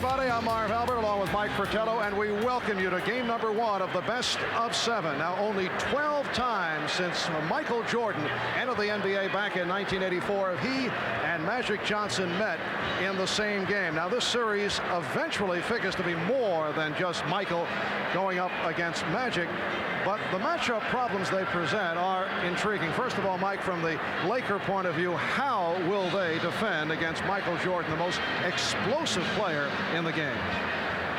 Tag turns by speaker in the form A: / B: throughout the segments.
A: everybody. I'm Marv Albert along with Mike Fratello, and we welcome you to game number 1 of the best of 7. Now, only 12 times since Michael Jordan entered the NBA back in 1984 have he and Magic Johnson met in the same game. Now, this series eventually figures to be more than just Michael going up against Magic, but the matchup problems they present are intriguing. First of all, Mike, from the Laker point of view, how will they defend against Michael Jordan, the most explosive player in the game?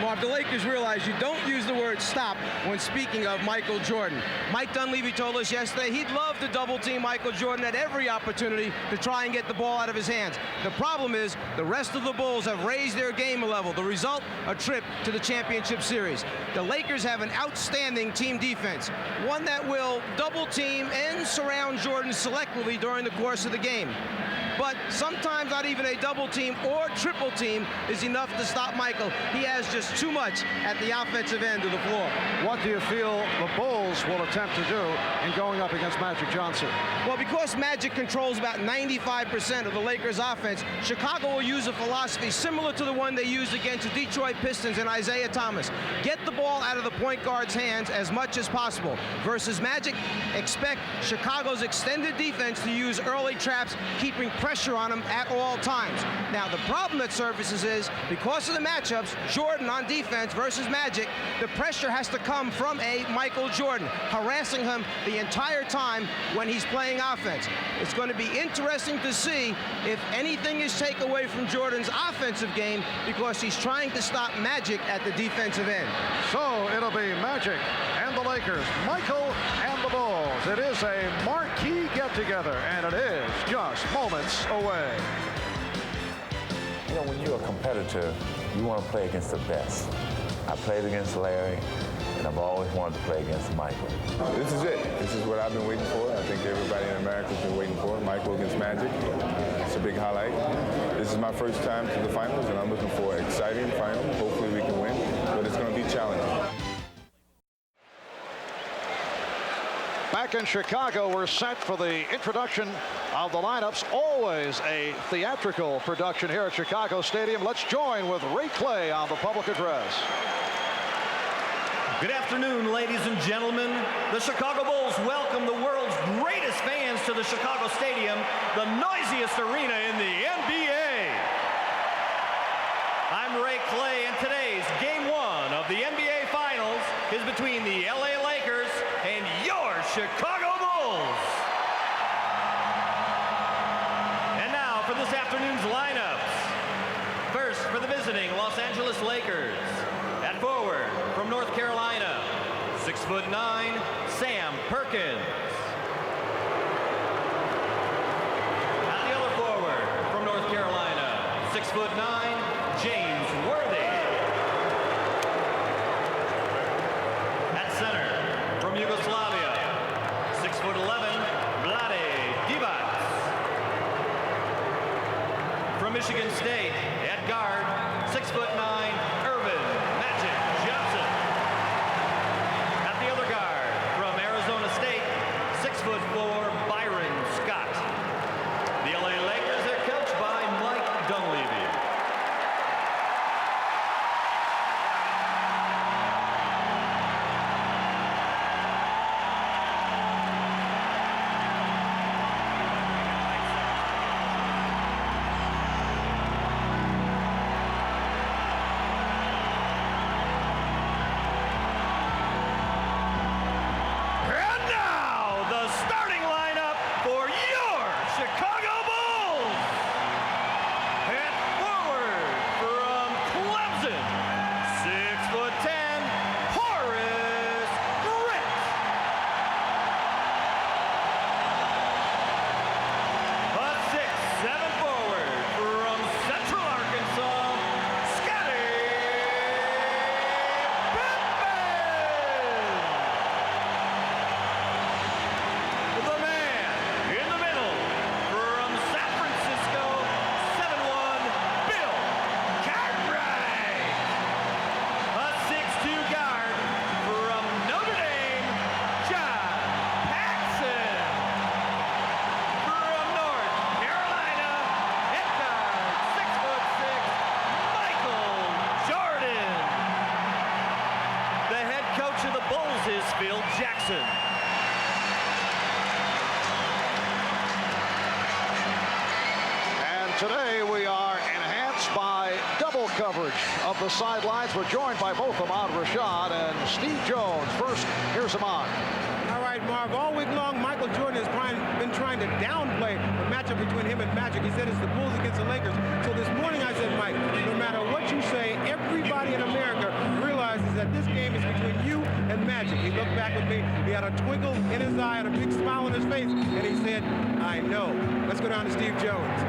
B: Mark, the Lakers realize you don't use the word stop when speaking of Michael Jordan. Mike Dunleavy told us yesterday he'd love to double-team Michael Jordan at every opportunity to try and get the ball out of his hands. The problem is the rest of the Bulls have raised their game level. The result, a trip to the championship series. The Lakers have an outstanding team defense, one that will double-team and surround Jordan selectively during the course of the game. But sometimes not even a double team or triple team is enough to stop Michael. He has just too much at the offensive end of the floor.
A: What do you feel the Bulls will attempt to do in going up against Magic Johnson?
B: Well, because Magic controls about 95% of the Lakers' offense, Chicago will use a philosophy similar to the one they used against the Detroit Pistons and Isaiah Thomas. Get the ball out of the point guard's hands as much as possible. Versus Magic, expect Chicago's extended defense to use early traps, keeping pressure on him at all times. Now, the problem that surfaces is, because of the matchups, Jordan on defense versus Magic, the pressure has to come from a Michael Jordan, harassing him the entire time when he's playing offense. It's going to be interesting to see if anything is taken away from Jordan's offensive game because he's trying to stop Magic at the defensive end.
A: So it'll be Magic and the Lakers, Michael and the Bulls. It is a marquee get-together, and it is just moments away.
C: You know, when you're a competitor, you want to play against the best. I played against Larry, and I've always wanted to play against Michael.
D: This is it. This is what I've been waiting for. I think everybody in America's been waiting for it. Michael against Magic. It's a big highlight. This is my first time to the finals, and I'm looking for an exciting final. Hopefully we can win, but it's going to be challenging.
A: Back in Chicago, we're set for the introduction of the lineups. Always a theatrical production here at Chicago Stadium. Let's join with Ray Clay on the public address.
E: Good afternoon, ladies and gentlemen. The Chicago Bulls welcome the world's greatest fans to the Chicago Stadium, the noisiest arena in the NBA. I'm Ray Clay, and today's Game 1 of the NBA Finals is between the LA Lakers and your Chicago Bulls. And now for this afternoon's lineups. First, for the visiting Los Angeles Lakers. At forward, from North Carolina, 6'9", Sam Perkins. At the other forward, from North Carolina, 6'9", James Worthy. At center, from Yugoslavia, 6'11", Vlade Divac. From Michigan State, at guard, 6'9", Irvin Magic Johnson. At the other guard, from Arizona State, 6'4", Byron Scott. The LA Lakers are coached by Mike Dunleavy. is Phil Jackson.
A: And today we are enhanced by double coverage of the sidelines. We're joined by both Ahmad Rashad and Steve Jones. First, here's Ahmad.
F: All right, Marv, all week long, Michael Jordan has been trying to downplay the matchup between him and Magic. He said it's the Bulls against the Lakers. So this morning I said, Mike, no matter what you say, everybody in America realizes that this game is between you and Magic. He looked back at me. He had a twinkle in his eye and a big smile on his face, and he said, I know. Let's go down to Steve Jones.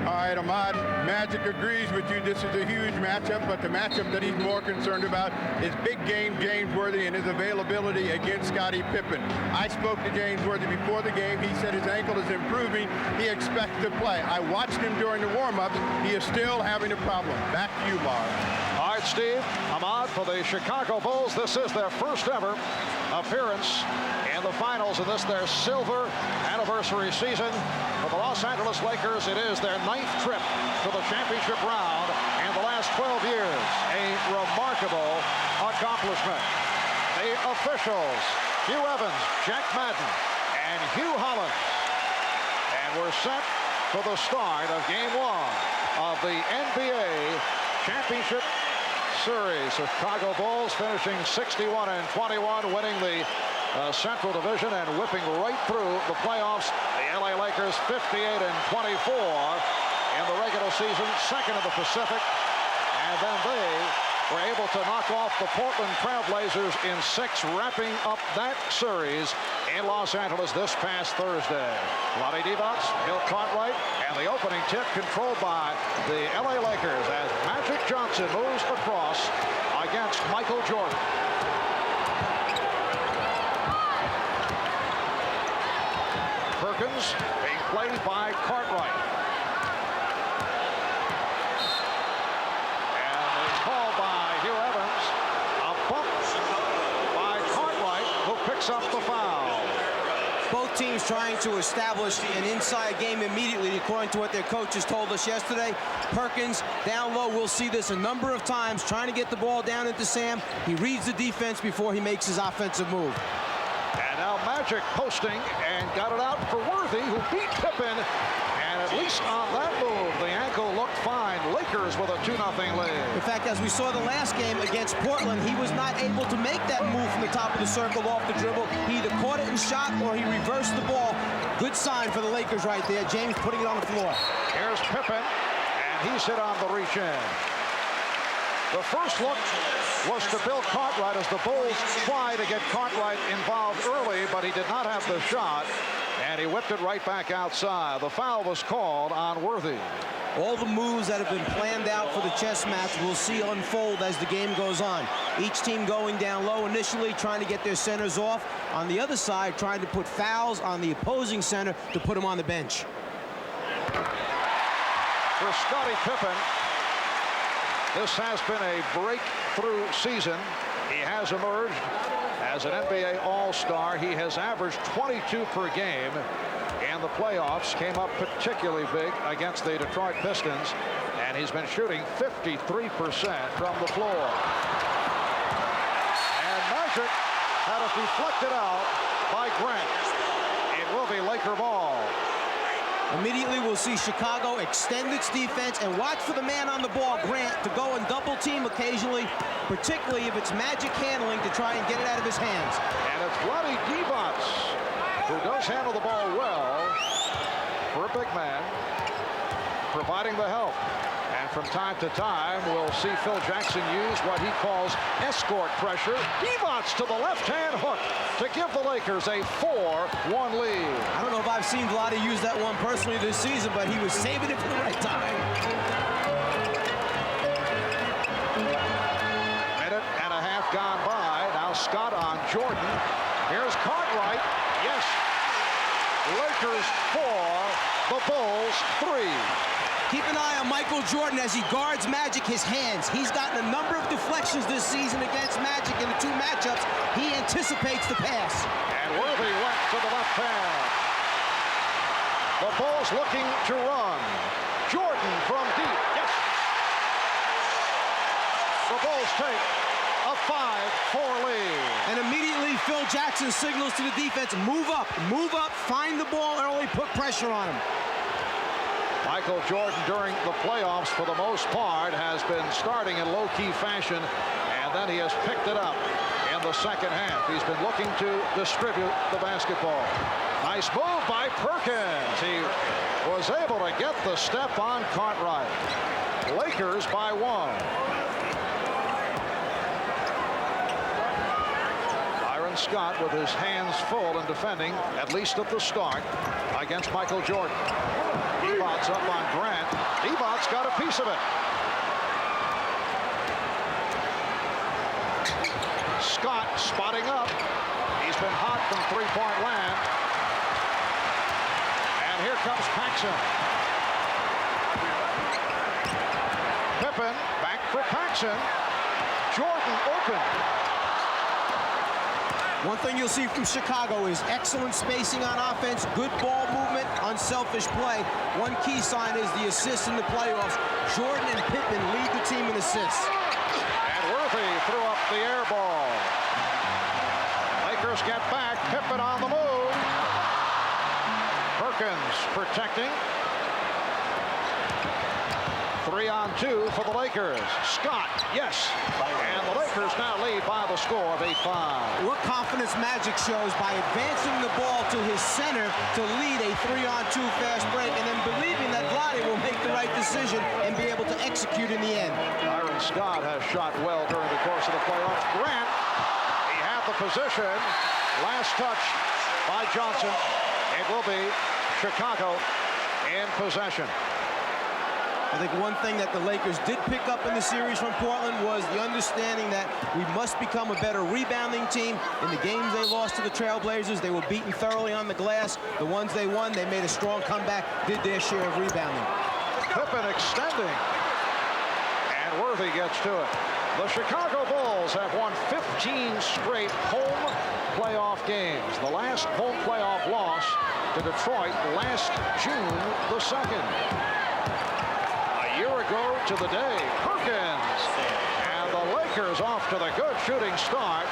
G: All right, Ahmad, Magic agrees with you. This is a huge matchup, but the matchup that he's more concerned about is big game James Worthy and his availability against Scottie Pippen. I spoke to James Worthy before the game. He said his ankle is improving. He expects to play. I watched him during the warm-ups. He is still having a problem. Back to you, Marv.
A: All right, Steve. Ahmad, for the Chicago Bulls, this is their first ever appearance in the finals in this, their silver anniversary season. For the Los Angeles Lakers, it is their 9th trip to the championship round in the last 12 years. A remarkable accomplishment. The officials, Hugh Evans, Jack Madden, and Hugh Hollins. And we're set for the start of Game 1 of the NBA Championship Series. Chicago Bulls finishing 61-21, winning the Central Division and whipping right through the playoffs. The LA Lakers 58-24 in the regular season, second in the Pacific, and then they were able to knock off the Portland Trailblazers in 6, wrapping up that series in Los Angeles this past Thursday. Lonnie Divac, Bill Cartwright, and the opening tip controlled by the LA Lakers as Magic Johnson moves across against Michael Jordan. Perkins being played by Cartwright. And it's called by Hugh Evans. A bump by Cartwright, who picks up the foul.
B: Both teams trying to establish an inside game immediately, according to what their coaches told us yesterday. Perkins down low. We'll see this a number of times, trying to get the ball down into Sam. He reads the defense before he makes his offensive move.
A: And now Magic posting and got it out for Worthy, who beat Pippen. And at least on that move, the ankle looked fine. Lakers with a 2-0 lead.
B: In fact, as we saw the last game against Portland, he was not able to make that move from the top of the circle off the dribble. He either caught it and shot or he reversed the ball. Good sign for the Lakers right there. James putting it on the floor.
A: Here's Pippen, and he's hit on the reach in. The first look was to Bill Cartwright as the Bulls tried to get Cartwright involved early, but he did not have the shot, and he whipped it right back outside. The foul was called on Worthy.
B: All the moves that have been planned out for the chess match we'll see unfold as the game goes on. Each team going down low initially, trying to get their centers off. On the other side, trying to put fouls on the opposing center to put him on the bench.
A: For Scottie Pippen, this has been a breakthrough season. He has emerged as an NBA All-Star. He has averaged 22 per game in the playoffs. Came up particularly big against the Detroit Pistons. And he's been shooting 53% from the floor. And Magic had it deflected out by Grant. It will be Laker ball.
B: Immediately, we'll see Chicago extend its defense and watch for the man on the ball, Grant, to go and double team occasionally, particularly if it's Magic handling to try and get it out of his hands.
A: And it's Lonnie Divac, who does handle the ball well for a big man, providing the help. And from time to time, we'll see Phil Jackson use what he calls escort pressure. Divac to the left-hand hook to give the Lakers a 4-1 lead.
B: I don't know if I've seen Vlade use that one personally this season, but he was saving it for the right time.
A: Minute and a half gone by. Now Scott on Jordan. Here's Cartwright. Yes. Lakers 4, the Bulls 3.
B: Keep an eye on Michael Jordan as he guards Magic, his hands. He's gotten a number of deflections this season against Magic in the 2 matchups. He anticipates the pass.
A: And Worthy went to the left hand. The Bulls looking to run. Jordan from deep. Yes. The Bulls take a 5-4 lead.
B: And immediately Phil Jackson signals to the defense, move up, find the ball early, put pressure on him.
A: Michael Jordan during the playoffs for the most part has been starting in low-key fashion, and then he has picked it up in the second half. He's been looking to distribute the basketball. Nice move by Perkins. He was able to get the step on Cartwright. Lakers by 1. Byron Scott with his hands full in defending, at least at the start, against Michael Jordan. Devon's up on Grant. Devon's got a piece of it. Scott spotting up. He's been hot from three-point land. And here comes Paxson. Pippen back for Paxson. Jordan open.
B: One thing you'll see from Chicago is excellent spacing on offense, good ball movement, unselfish play. One key sign is the assists in the playoffs. Jordan and Pippen lead the team in assists.
A: And Worthy threw up the air ball. Lakers get back. Pippen on the move. Perkins protecting. 3-on-2 for the Lakers. Scott, yes. And the Lakers now lead by the score of 8-5.
B: What confidence Magic shows by advancing the ball to his center to lead a 3-on-2 fast break, and then believing that Vlade will make the right decision and be able to execute in the end.
A: Byron Scott has shot well during the course of the playoffs. Grant, he had the position. Last touch by Johnson. It will be Chicago in possession.
B: I think one thing that the Lakers did pick up in the series from Portland was the understanding that we must become a better rebounding team. In the games they lost to the Trailblazers, they were beaten thoroughly on the glass. The ones they won, they made a strong comeback, did their share of rebounding.
A: Pippen extending. And Worthy gets to it. The Chicago Bulls have won 15 straight home playoff games. The last home playoff loss to Detroit last June the 2nd. A year ago to the day, Perkins. And the Lakers off to the good shooting start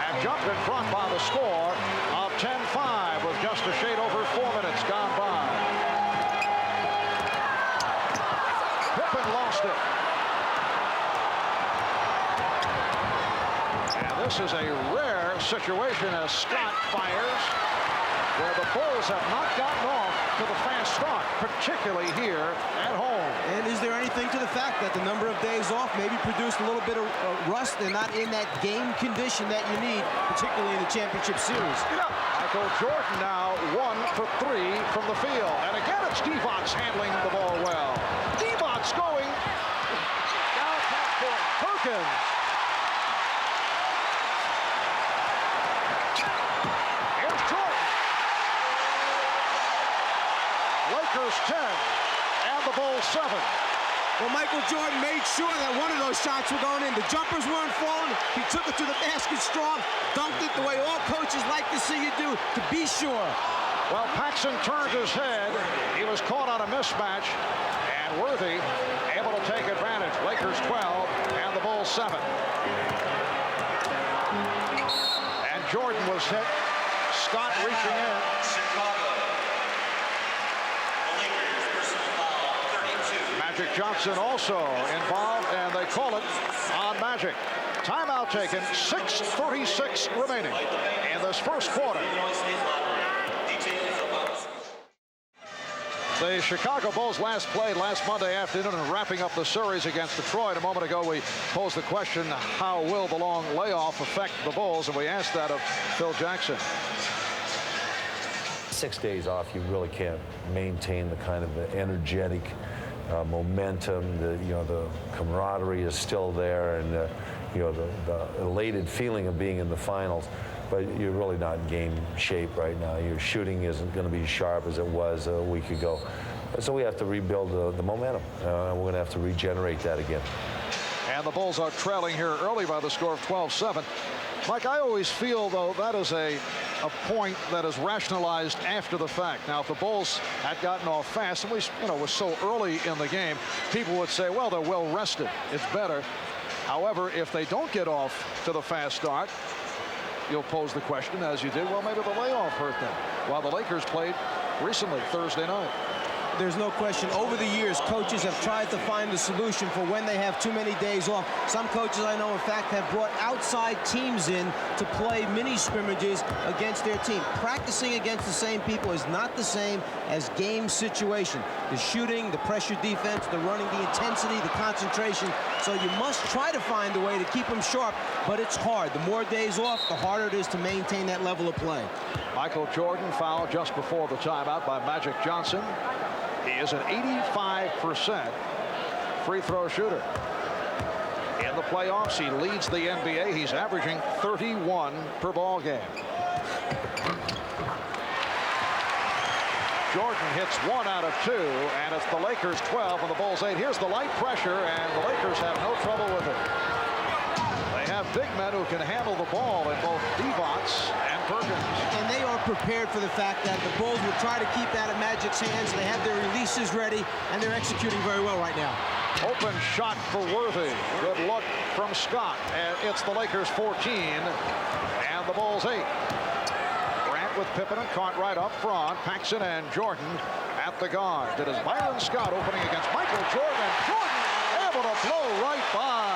A: and jump in front by the score of 10-5 with just a shade over 4 minutes gone by. Pippen lost it. And this is a rare situation as Scott fires, where the Bulls have not gotten off to the fast start, particularly here at home.
B: And is there anything to the fact that the number of days off maybe produced a little bit of rust? They're not in that game condition that you need, particularly in the championship series.
A: Michael Jordan now 1 for 3 from the field. And again, it's Devon's handling the ball well. Devon's going down half court. Perkins. Here's Jordan. Lakers 10 and the Bulls 7.
B: Well, Michael Jordan made sure that one of those shots were going in. The jumpers weren't falling. He took it to the basket strong, dunked it the way all coaches like to see you do, to be sure.
A: Well, Paxson turned his head. He was caught on a mismatch, and Worthy able to take advantage. Lakers 12 and the Bulls 7. And Jordan was hit. Scott reaching in. Magic Johnson also involved, and they call it on Magic. Timeout taken, 6:36 remaining in this first quarter. The Chicago Bulls last played last Monday afternoon and wrapping up the series against Detroit. A moment ago, we posed the question, how will the long layoff affect the Bulls? And we asked that of Phil Jackson.
H: 6 days off, you really can't maintain the kind of energetic momentum. The camaraderie is still there, and the elated feeling of being in the finals. But you're really not in game shape right now. Your shooting isn't going to be sharp as it was a week ago. So we have to rebuild the momentum. We're going to have to regenerate that again.
A: And the Bulls are trailing here early by the score of 12-7. Mike, I always feel, though, that is a point that is rationalized after the fact. Now, if the Bulls had gotten off fast, and was so early in the game, people would say, well, they're well rested. It's better. However, if they don't get off to the fast start, you'll pose the question, as you did, well, maybe the layoff hurt them. While the Lakers played recently, Thursday night.
B: There's no question, over the years, coaches have tried to find a solution for when they have too many days off. Some coaches I know, in fact, have brought outside teams in to play mini scrimmages against their team. Practicing against the same people is not the same as game situation. The shooting, the pressure defense, the running, the intensity, the concentration. So you must try to find a way to keep them sharp, but it's hard. The more days off, the harder it is to maintain that level of play.
A: Michael Jordan fouled just before the timeout by Magic Johnson. He is an 85% free throw shooter. In the playoffs, he leads the NBA. He's averaging 31 per ball game. Jordan hits 1 out of 2, and it's the Lakers 12 and the Bulls 8. Here's the light pressure, and the Lakers have no trouble with it. They have big men who can handle the ball in both Divac and Perkins.
B: And they are prepared for the fact that the Bulls will try to keep that at Magic's hands. They have their releases ready, and they're executing very well right now.
A: Open shot for Worthy. Good look from Scott. And it's the Lakers 14 and the Bulls 8. Grant with Pippen and Cartwright up front. Paxson and Jordan at the guard. It is Byron Scott opening against Michael Jordan. Jordan able to blow right by.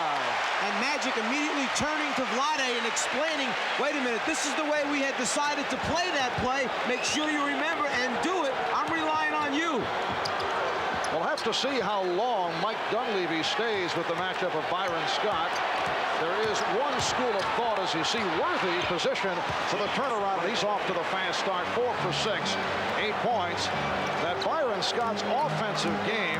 B: And Magic immediately turning to Vlade and explaining, wait a minute, this is the way we had decided to play that play. Make sure you remember and do it. I'm relying on you.
A: We'll have to see how long Mike Dunleavy stays with the matchup of Byron Scott. There is one school of thought as you see Worthy positioned for the turnaround, and he's off to the fast start, 4 for 6, 8 points. That Byron Scott's offensive game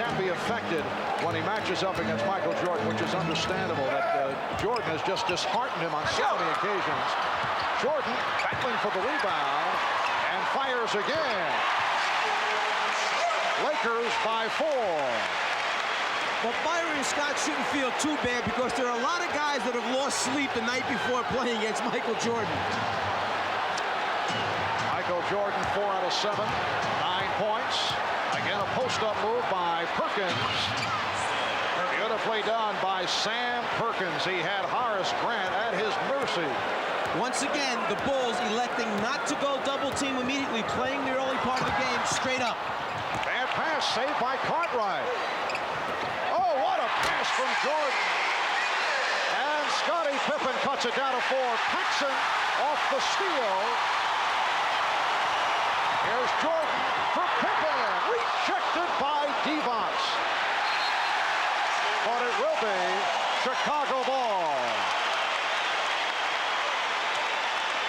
A: can be affected when he matches up against Michael Jordan, which is understandable. That Jordan has just disheartened him on so many occasions. Jordan battling for the rebound and fires again. Lakers by 4.
B: But Byron Scott shouldn't feel too bad because there are a lot of guys that have lost sleep the night before playing against Michael Jordan.
A: Michael Jordan 4 out of 7, 9 points. Again, a post-up move by Perkins. Beautifully done by Sam Perkins. He had Horace Grant at his mercy.
B: Once again, the Bulls electing not to go double team immediately, playing the early part of the game straight up.
A: Bad pass saved by Cartwright. Oh, what a pass from Jordan. And Scottie Pippen cuts it down to 4. Paxson off the steal. Here's Jordan for Pippen. Rejected by Divac. But it will be Chicago ball.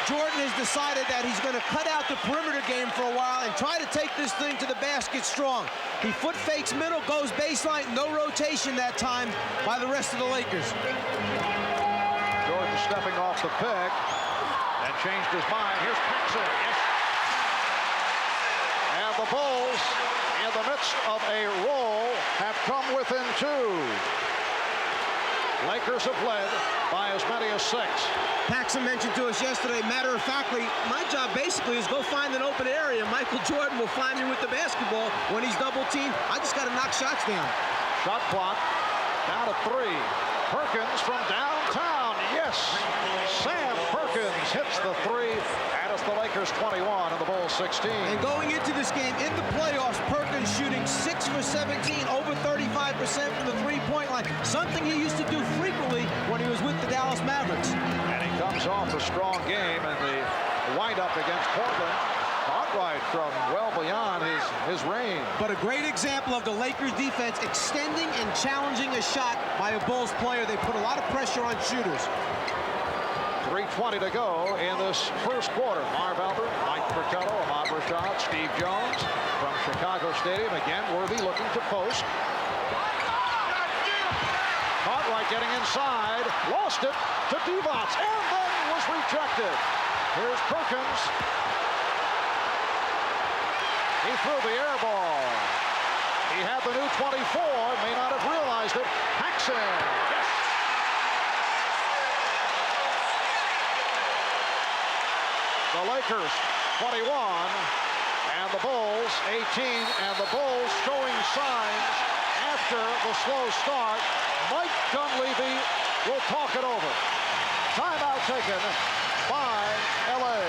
B: Jordan has decided that he's going to cut out the perimeter game for a while and try to take this thing to the basket strong. He foot fakes middle, goes baseline, no rotation that time by the rest of the Lakers.
A: Jordan stepping off the pick and changed his mind. Here's Paxson. Yes. And the Bulls, in the midst of a roll, have come within 2. Lakers have led by as many as 6.
B: Paxson mentioned to us yesterday, matter-of-factly, my job basically is go find an open area. Michael Jordan will find me with the basketball when he's double-teamed. I just got to knock shots down.
A: Shot clock down to 3. Perkins from downtown. Yes. Sam Perkins hits the 3. And it's the Lakers 21 and the Bulls 16.
B: And going into this game, in the playoffs, Perkins shooting 6 for 17, over 35% from the three-point line. Something he used to do frequently when he was with the Dallas Mavericks.
A: And he comes off a strong game in the wind-up against Portland. Cartwright from well beyond his range.
B: But a great example of the Lakers defense extending and challenging a shot by a Bulls player. They put a lot of pressure on shooters.
A: 3:20 to go in this first quarter. Marv Albert, Mike Fratello, Ahmad Rashad, Steve Jones from Chicago Stadium. Again, Worthy looking to post. Cartwright getting inside, lost it to Divac, and then was rejected. Here's Perkins. He threw the air ball. He had the new 24, may not have realized it. Paxson. Yes. Lakers 21 and the Bulls 18, and the Bulls showing signs after the slow start. Mike Dunleavy will talk it over. Timeout taken by LA.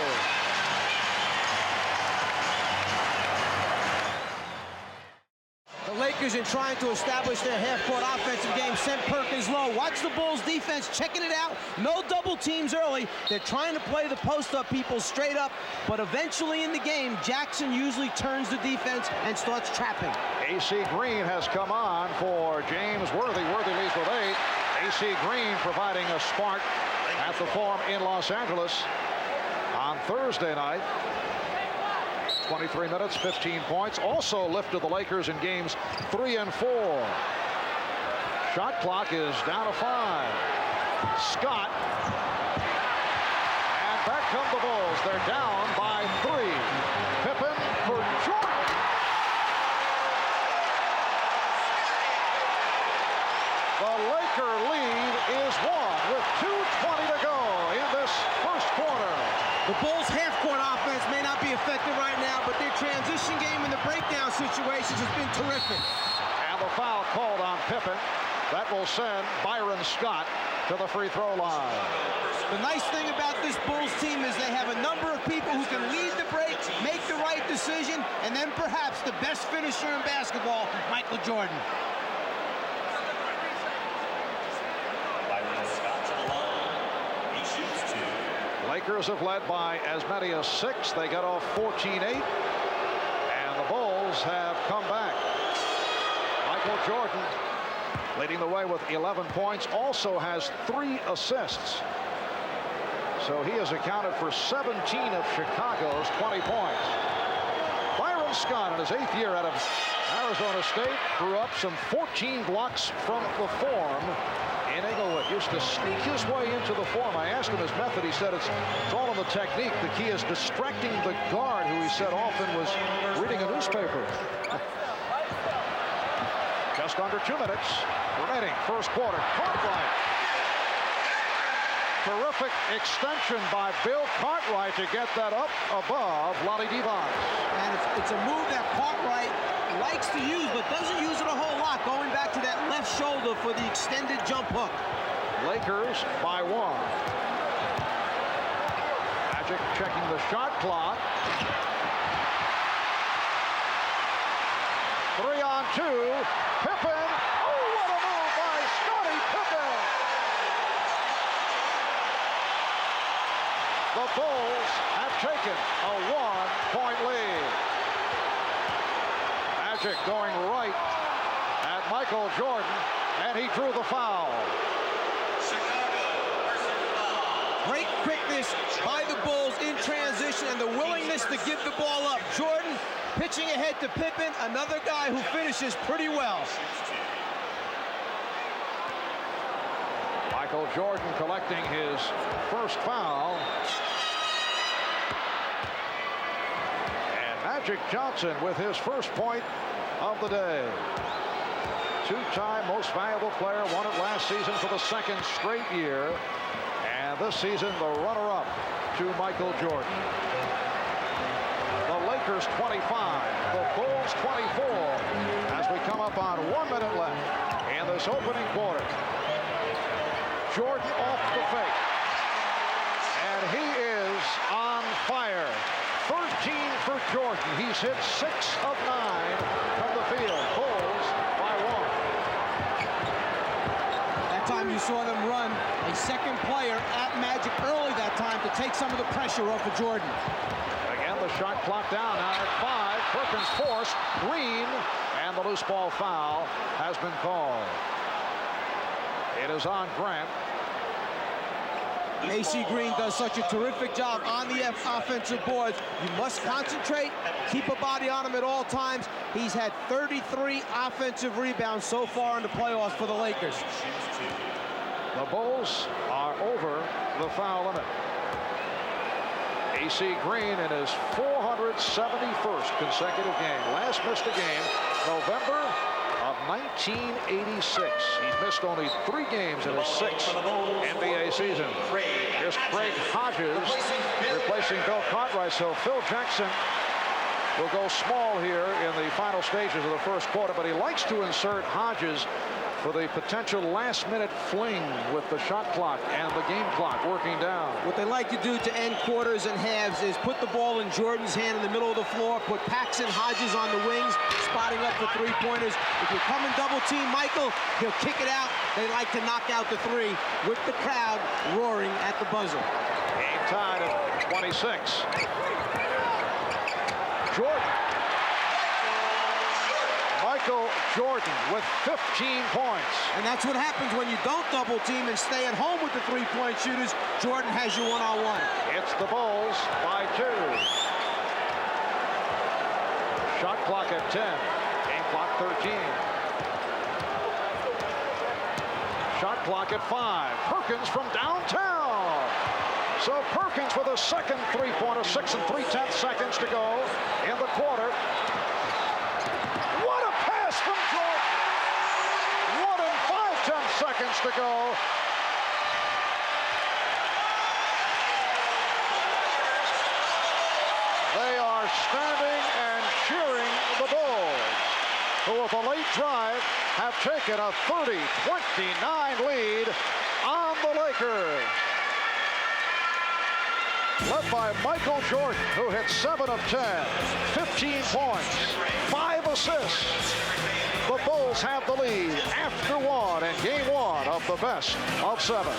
B: The Lakers, in trying to establish their half-court offensive game, sent Perkins low. Watch the Bulls defense checking it out. No double teams early. They're trying to play the post-up people straight up, but eventually in the game, Jackson usually turns the defense and starts trapping.
A: AC Green has come on for James Worthy. Worthy leads with 8. AC Green providing a spark at the Forum in Los Angeles on Thursday night. 23 minutes, 15 points. Also lifted the Lakers in games 3 and 4. Shot clock is down to 5. Scott. And back come the Bulls. They're down by 3. Pippen for Jordan. The Laker lead is 1 with 2:20 to go in this first quarter.
B: The Bulls' half-court offense may not be effective right now, but their transition game in the breakdown situations has been terrific.
A: And the foul called on Pippen. That will send Byron Scott to the free throw line.
B: The nice thing about this Bulls team is they have a number of people who can lead the break, make the right decision, and then perhaps the best finisher in basketball, Michael Jordan.
A: Lakers have led by as many as 6. They got off 14-8, and the Bulls have come back. Michael Jordan leading the way with 11 points, also has 3 assists. So he has accounted for 17 of Chicago's 20 points. Byron Scott, in his 8th year out of Arizona State, threw up some 14 blocks from the Forum in Inglewood. Used to sneak his way into the Forum. I asked him his method. He said it's all in the technique. The key is distracting the guard, who he said often was reading a newspaper. Just under 2 minutes remaining, first quarter. Cartwright. Terrific extension by Bill Cartwright to get that up above Lolly Devon.
B: And it's a move that Cartwright likes to use, but doesn't use it a whole lot, going back to that left shoulder for the extended jump hook.
A: Lakers by 1. Magic checking the shot clock. 3 on 2. Pippen. Oh, what a move by Scottie Pippen. The Bulls have taken a 1-point lead. Magic going right at Michael Jordan, and he drew the foul.
B: Great quickness by the Bulls in transition and the willingness to give the ball up. Jordan pitching ahead to Pippen, another guy who finishes pretty well.
A: Michael Jordan collecting his first foul. And Magic Johnson with his first point of the day. 2-time most valuable player, won it last season for the 2nd straight year. And this season, the runner-up to Michael Jordan. The Lakers 25, the Bulls 24, as we come up on 1 minute left in this opening quarter. Jordan off the fake. And he is on fire. 13 for Jordan. He's hit 6 of 9 from the field. Bulls by 1.
B: That time you saw them run a second player at Magic early that time to take some of the pressure off of Jordan.
A: Again, the shot clock down now at 5. Perkins forced. Green, and the loose ball foul has been called. It is on Grant.
B: AC Green does such a terrific job on the offensive boards. You must concentrate, keep a body on him at all times. He's had 33 offensive rebounds so far in the playoffs for the Lakers.
A: The Bulls are over the foul limit. AC Green in his 471st consecutive game. Last missed a game November of 1986. He's missed only 3 games in his 6th NBA season. Here's Craig Hodges replacing Bill Cartwright. So Phil Jackson will go small here in the final stages of the first quarter, but he likes to insert Hodges for the potential last-minute fling with the shot clock and the game clock working down.
B: What they like to do to end quarters and halves is put the ball in Jordan's hand in the middle of the floor, put Paxson Hodges on the wings, spotting up for three-pointers. If you come and double-team Michael, he'll kick it out. They like to knock out the 3 with the crowd roaring at the buzzer.
A: Game tied at 26. Jordan. Michael Jordan with 15 points.
B: And that's what happens when you don't double team and stay at home with the three-point shooters. Jordan has you one-on-one.
A: It's the Bulls by 2. Shot clock at 10. Game clock 13. Shot clock at 5. Perkins from downtown. So Perkins with a second three-pointer, 6 3/10 seconds to go in the quarter. What a pass from Jordan! 1 5/10 seconds to go. They are standing and cheering the Bulls, who with a late drive have taken a 30-29 lead on the Lakers. Led by Michael Jordan, who hit 7 of 10, 15 points, 5 assists. The Bulls have the lead after 1 in game 1 of the best of 7.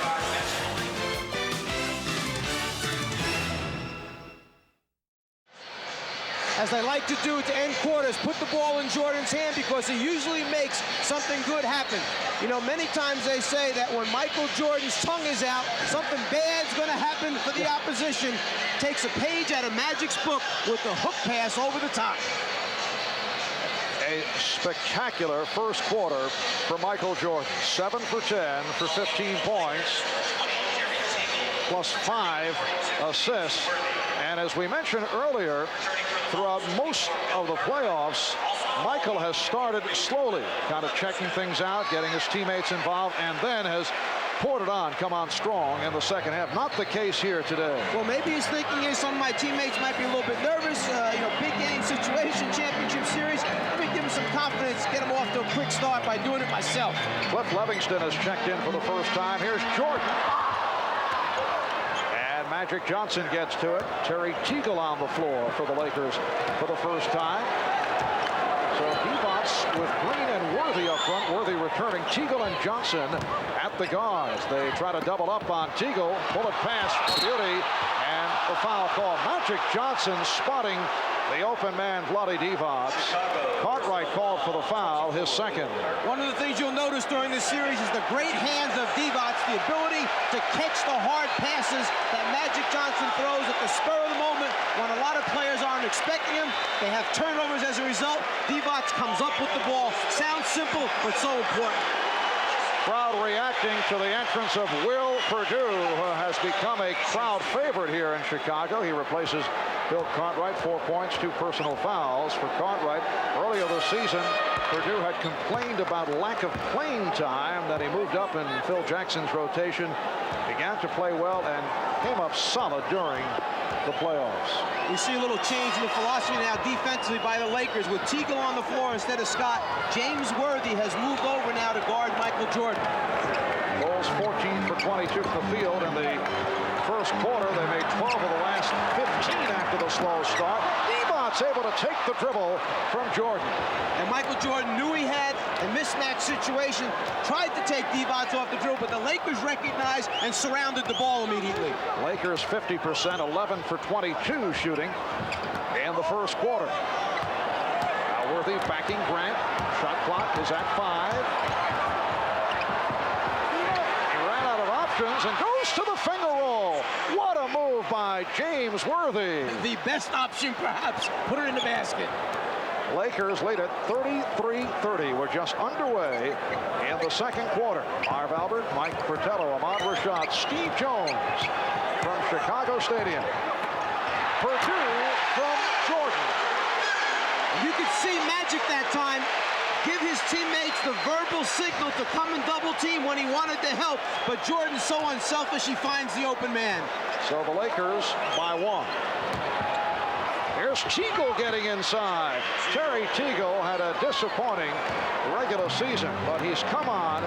B: As they like to do to end quarters, put the ball in Jordan's hand because he usually makes something good happen. You know, many times they say that when Michael Jordan's tongue is out, something bad's going to happen for the opposition. Takes a page out of Magic's book with the hook pass over the top.
A: A spectacular first quarter for Michael Jordan. 7 for 10 for 15 points, plus 5 assists. And as we mentioned earlier, throughout most of the playoffs, Michael has started slowly, kind of checking things out, getting his teammates involved, and then has poured it on, come on strong in the second half. Not the case here today.
B: Well, maybe his thinking is some of my teammates might be a little bit nervous. Big game situation, championship series. Let me give him some confidence, get him off to a quick start by doing it myself.
A: Cliff Levingston has checked in for the first time. Here's Jordan. Magic Johnson gets to it. Terry Teagle on the floor for the Lakers for the first time. So Divac with Green and Worthy up front. Worthy returning. Teagle and Johnson at the guards. They try to double up on Teagle. Bullet pass for beauty. And the foul call. Magic Johnson spotting the open man, Vlade Divac. Cartwright called for the foul, his second.
B: One of the things you'll notice during this series is the great hands of Divac, the ability to catch the hard passes that Magic Johnson throws at the spur of the moment when a lot of players aren't expecting him. They have turnovers as a result. Divac comes up with the ball. Sounds simple, but so important.
A: Crowd reacting to the entrance of Will Perdue, who has become a crowd favorite here in Chicago. He replaces Bill Cartwright. 4 points, 2 personal fouls for Cartwright. Earlier this season, Perdue had complained about lack of playing time. Then he moved up in Phil Jackson's rotation, began to play well, and came up solid during the playoffs.
B: We see a little change in the philosophy now defensively by the Lakers with Teagle on the floor instead of Scott. James Worthy has moved over now to guard Michael Jordan.
A: Bulls 14 for 22 from the field in the first quarter. They made 12 of the last 15 after the slow start. Divac's able to take the dribble from Jordan.
B: And Michael Jordan knew he had a mismatch situation, tried to take Divac off the dribble, but the Lakers recognized and surrounded the ball immediately.
A: Lakers 50%, 11 for 22 shooting in the first quarter. Now Worthy backing Grant. Shot clock is at 5. He ran out of options and goes to the finger roll. What a move by James Worthy.
B: The best option, perhaps. Put it in the basket.
A: Lakers lead at 33-30. We're just underway in the second quarter. Marv Albert, Mike Fratello, Ahmad Rashad, Steve Jones from Chicago Stadium. Perdue from Jordan.
B: You could see Magic that time give his teammates the verbal signal to come and double team when he wanted to help, but Jordan's so unselfish he finds the open man.
A: So the Lakers by 1. Here's Teagle getting inside. Terry Teagle had a disappointing regular season, but he's come on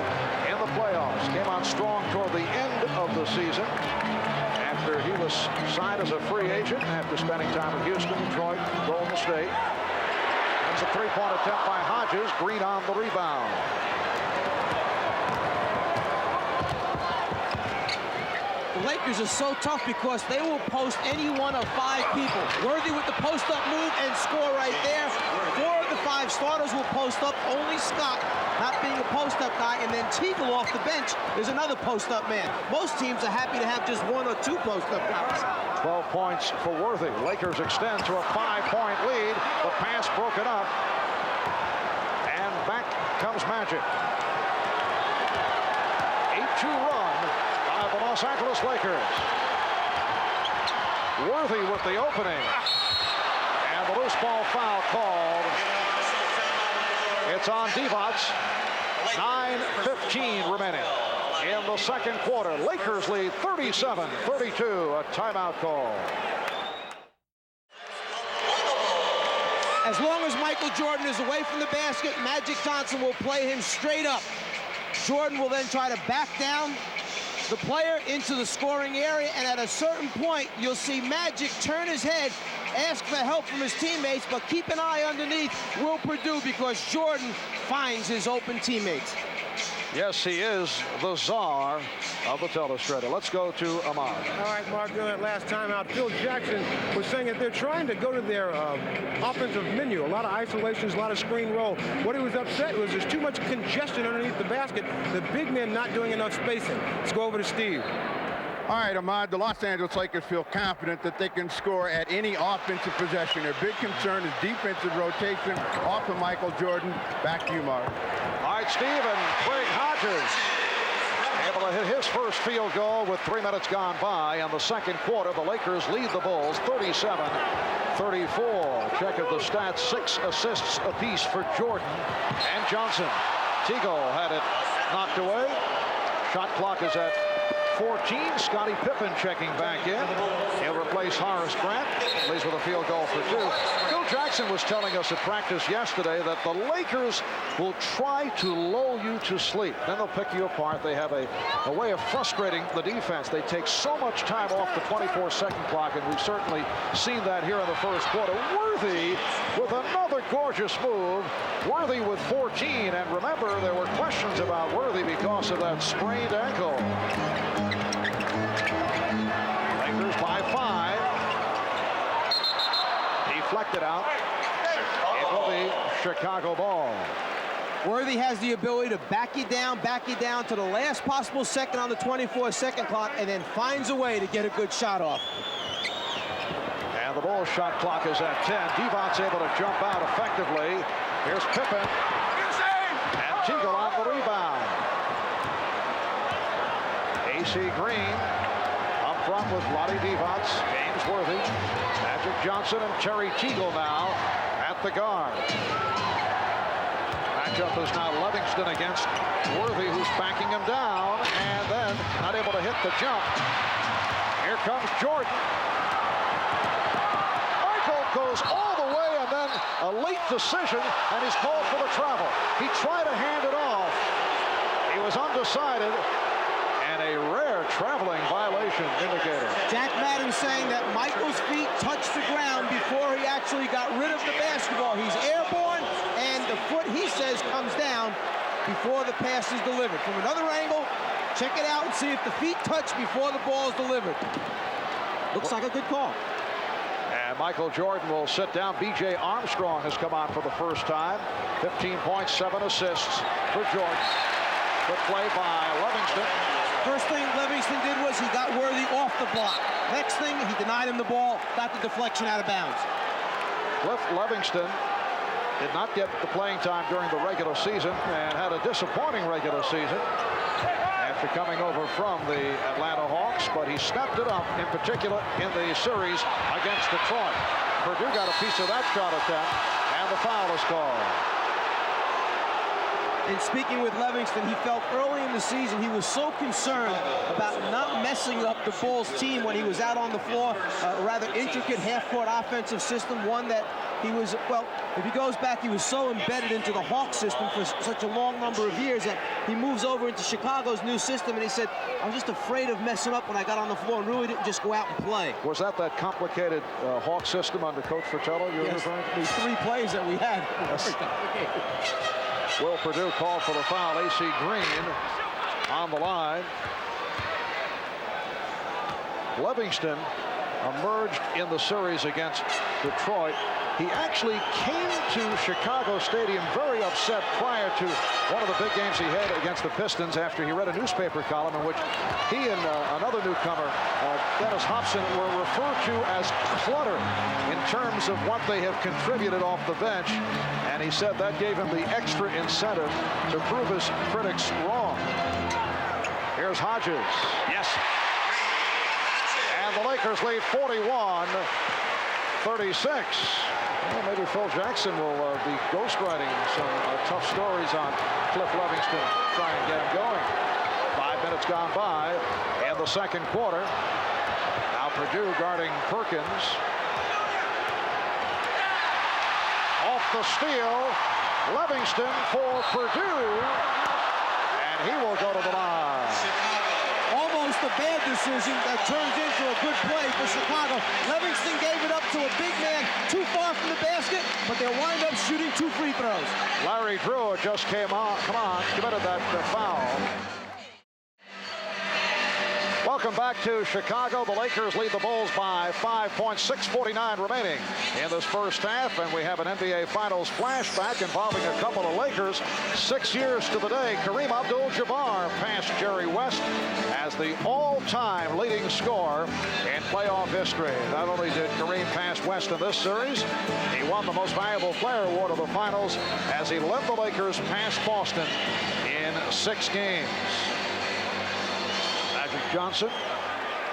A: in the playoffs. Came on strong toward the end of the season after he was signed as a free agent after spending time in Houston, Detroit, Golden State. That's a three-point attempt by Hodges. Green on the rebound.
B: The Lakers are so tough because they will post any one of 5 people. Worthy with the post-up move and score right there. 4 of the 5 starters will post up. Only Scott not being a post-up guy, and then Teagle off the bench is another post-up man. Most teams are happy to have just 1 or 2 post-up guys.
A: 12 points for Worthy. Lakers extend to a 5-point lead. The pass broken up. And back comes Magic. 8-2 run by the Los Angeles Lakers. Worthy with the opening. And the loose ball foul called. It's on Divac. 9:15 remaining in the second quarter. Lakers lead 37-32. A timeout call.
B: As long as Michael Jordan is away from the basket, Magic Johnson will play him straight up. Jordan will then try to back down the player into the scoring area, and at a certain point, you'll see Magic turn his head, ask for help from his teammates, but keep an eye underneath Will Perdue because Jordan finds his open teammates.
A: Yes, he is the czar of the telestrator. Let's go to Ahmad.
F: All right, Mark, during that last timeout, Phil Jackson was saying that they're trying to go to their offensive menu. A lot of isolations, a lot of screen roll. What he was upset was there's too much congestion underneath the basket. The big men not doing enough spacing. Let's go over to Steve.
G: All right, Ahmad, the Los Angeles Lakers feel confident that they can score at any offensive possession. Their big concern is defensive rotation off of Michael Jordan. Back to you, Mark.
A: All right, Steve, and Craig Hodges able to hit his first field goal with 3 minutes gone by. In the second quarter, the Lakers lead the Bulls 37-34. Check of the stats, 6 assists apiece for Jordan and Johnson. Teagle had it knocked away. Shot clock is at 14. Scottie Pippen checking back in. He'll replace Horace Grant. Leads with a field goal for 2. Phil Jackson was telling us at practice yesterday that the Lakers will try to lull you to sleep. Then they'll pick you apart. They have a way of frustrating the defense. They take so much time off the 24-second clock, and we've certainly seen that here in the first quarter. Worthy with another gorgeous move. Worthy with 14. And remember, there were questions about Worthy because of that sprained ankle. Lakers by 5. Deflected out. It will be Chicago ball.
B: Worthy has the ability to back you down to the last possible second on the 24-second clock, and then finds a way to get a good shot off.
A: And the Bulls shot clock is at 10. Divac's able to jump out effectively. Here's Pippen. And Teagle on the rebound. A.C. Green up front with Vlade Divac, James Worthy, Magic Johnson, and Terry Teagle now at the guard. Matchup is now Livingston against Worthy, who's backing him down, and then not able to hit the jump. Here comes Jordan. Michael goes all the way, and then a late decision, and he's called for the travel. He tried to hand it off. He was undecided. And a rare traveling violation indicator.
B: Jack Madden saying that Michael's feet touched the ground before he actually got rid of the basketball. He's airborne, and the foot, he says, comes down before the pass is delivered. From another angle, check it out and see if the feet touch before the ball is delivered. Looks like a good call.
A: And Michael Jordan will sit down. B.J. Armstrong has come on for the first time. 15 points, 7 assists for Jordan. Good play by Livingston.
B: First thing Livingston did was he got Worthy off the block. Next thing, he denied him the ball, got the deflection out of bounds.
A: Cliff Livingston did not get the playing time during the regular season and had a disappointing regular season after coming over from the Atlanta Hawks, but he stepped it up, in particular in the series against Detroit. Purdue got a piece of that shot attempt, and the foul is called.
B: in speaking with Livingston, he felt early in the season he was so concerned about not messing up the Bulls team when he was out on the floor. A rather intricate half-court offensive system, one that he was, well, if he goes back, he was so embedded into the Hawks system for such a long number of years that he moves over into Chicago's new system, and he said, I was just afraid of messing up when I got on the floor and really didn't just go out and play.
A: Was that complicated Hawk system under Coach Fratello you're referring to?
B: These 3 plays that we had.
A: Yes. Will Perdue called for the foul. A.C. Green on the line. Livingston emerged in the series against Detroit. He actually came to Chicago Stadium very upset prior to one of the big games he had against the Pistons after he read a newspaper column in which he and another newcomer, Dennis Hobson, were referred to as clutter in terms of what they have contributed off the bench. And he said that gave him the extra incentive to prove his critics wrong. Here's Hodges. Yes. And the Lakers lead 41-36. Well, maybe Phil Jackson will be ghostwriting some tough stories on Cliff Livingston, try and get him going. 5 minutes gone by in the second quarter. Now Perdue guarding Perkins. Off the steal, Livingston for Perdue, and he will go to the line.
B: Almost a bad decision that turns into a good play for Chicago. Livingston gave it up to a big man too far from the basket, but they'll wind up shooting 2 free throws.
A: Larry Drew just committed that foul. Welcome back to Chicago. The Lakers lead the Bulls by 5 points, 6:49 remaining in this first half, and we have an NBA Finals flashback involving a couple of Lakers. 6 years to the day, Kareem Abdul-Jabbar passed Jerry West as the all-time leading scorer in playoff history. Not only did Kareem pass West in this series, he won the Most Valuable Player award of the Finals as he led the Lakers past Boston in 6 games. Johnson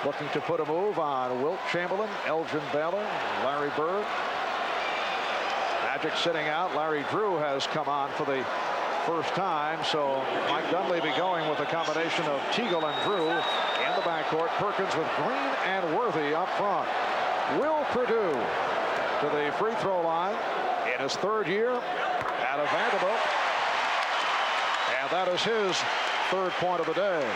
A: looking to put a move on Wilt Chamberlain, Elgin Baylor, Larry Bird. Magic sitting out. Larry Drew has come on for the first time, so Mike Dunleavy going with a combination of Teagle and Drew in the backcourt. Perkins with Green and Worthy up front. Will Perdue to the free throw line in his 3rd year out of Vanderbilt, and that is his 3rd point of the day.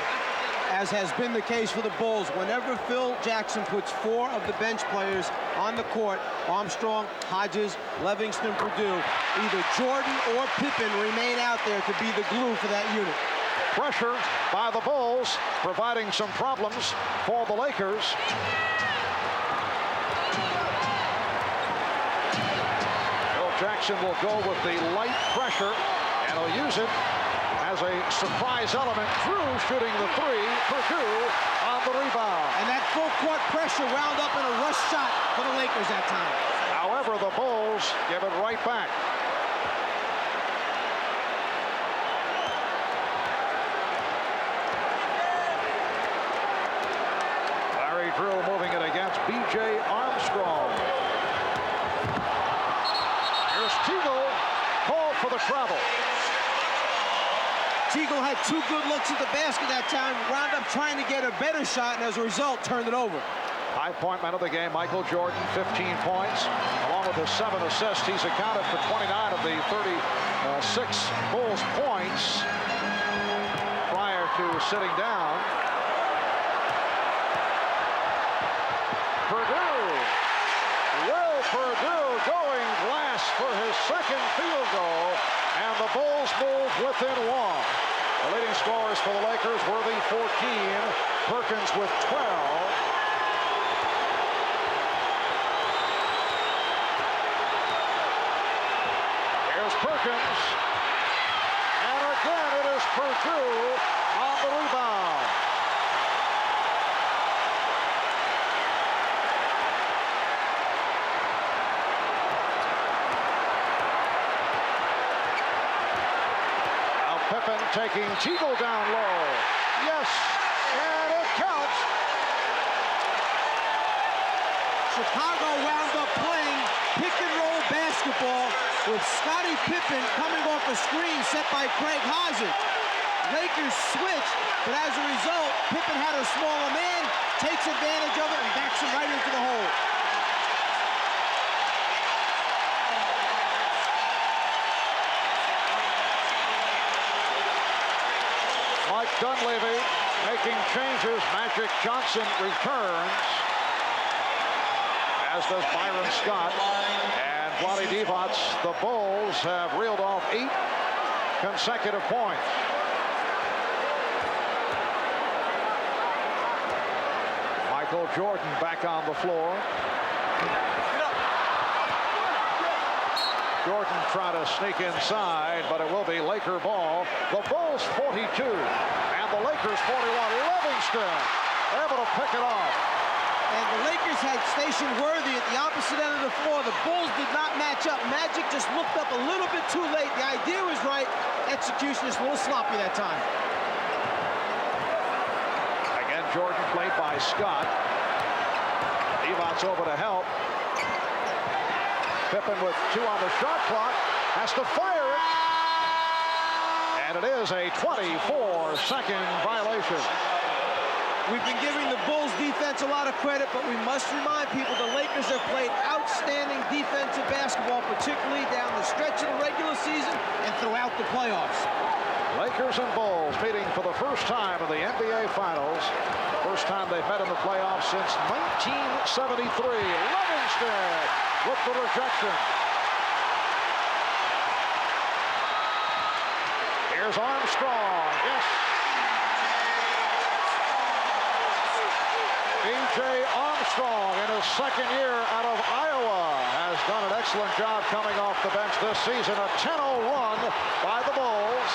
B: As has been the case for the Bulls, whenever Phil Jackson puts 4 of the bench players on the court, Armstrong, Hodges, Livingston, Perdue, either Jordan or Pippen remain out there to be the glue for that unit.
A: Pressure by the Bulls, providing some problems for the Lakers. Phil Jackson will go with the light pressure, and he'll use it as a surprise element. Drew shooting the 3, Perdue on the rebound.
B: And that full court pressure wound up in a rush shot for the Lakers that time.
A: However, the Bulls give it right back. Larry Drew moving it against B.J. Armstrong. Here's Teagle, called for the travel.
B: Teagle had 2 good looks at the basket that time, wound up trying to get a better shot, and as a result, turned it over.
A: High-point man of the game, Michael Jordan, 15 points. Along with his 7 assists, he's accounted for 29 of the 36 Bulls points prior to sitting down. Perdue. Will Perdue going glass for his 2nd field goal, and the Bulls move within 1. The leading scorers for the Lakers, Worthy 14, Perkins with 12. Here's Perkins, and again it is Perdue on the rebound. Pippen taking Teagle down low. Yes, and it counts.
B: Chicago wound up playing pick and roll basketball with Scottie Pippen coming off a screen set by Craig Hazard. Lakers switch, but as a result, Pippen had a smaller man, takes advantage of it, and backs him right into the hole.
A: Mike Dunleavy making changes. Magic Johnson returns, as does Byron Scott and Vlade Divac. The Bulls have reeled off 8 consecutive points. Michael Jordan back on the floor. Jordan trying to sneak inside, but it will be Laker ball. The Bulls 42 and the Lakers 41. Livingston able to pick it off.
B: And the Lakers had stationed Worthy at the opposite end of the floor. The Bulls did not match up. Magic just looked up a little bit too late. The idea was right. Execution is a little sloppy that time.
A: Again, Jordan played by Scott. Divac over to help. Pippen with 2 on the shot clock, has to fire it. And it is a 24-second violation.
B: We've been giving the Bulls defense a lot of credit, but we must remind people the Lakers have played outstanding defensive basketball, particularly down the stretch of the regular season and throughout the playoffs.
A: Lakers and Bulls meeting for the first time in the NBA Finals. First time they've met in the playoffs since 1973. Livingston with the rejection. Here's Armstrong. Yes. B.J. Armstrong in his second year out of Iowa has done an excellent job coming off the bench this season. A 10-0 run by the Bulls.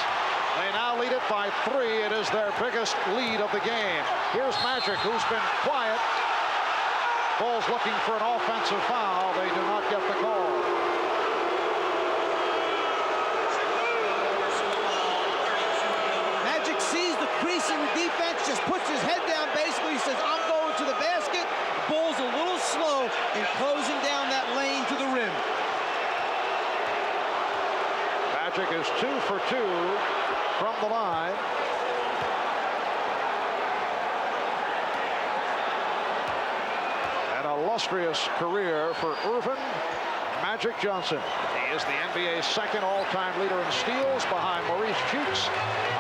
A: They now lead it by 3. It is their biggest lead of the game. Here's Magic, who's been quiet. Bulls looking for an offensive foul. They do not get the call.
B: Magic sees the crease in the defense, just puts his head down basically. He says, I'm going to the basket. The Bulls a little slow in closing down that lane to the rim.
A: Magic is 2 for 2 from the line. An illustrious career for Earvin Magic Johnson. He is the NBA's second all-time leader in steals behind Maurice Cheeks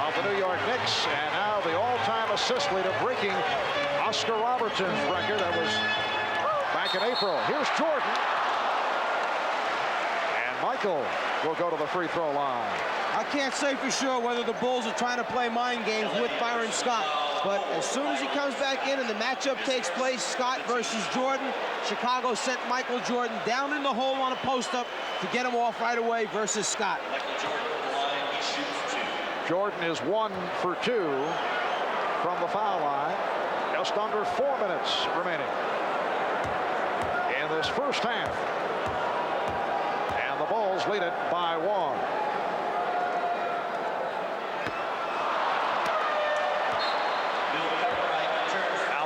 A: of the New York Knicks, and now the all-time assist leader, breaking Oscar Robertson's record that was back in April. Here's Jordan. And Michael will go to the free throw line.
B: I can't say for sure whether the Bulls are trying to play mind games with Byron Scott, but as soon as he comes back in and the matchup takes place, Scott versus Jordan, Chicago sent Michael Jordan down in the hole on a post-up to get him off right away versus Scott.
A: Jordan is 1 for 2 from the foul line. Just under 4 minutes remaining in this first half. And the Bulls lead it by 1.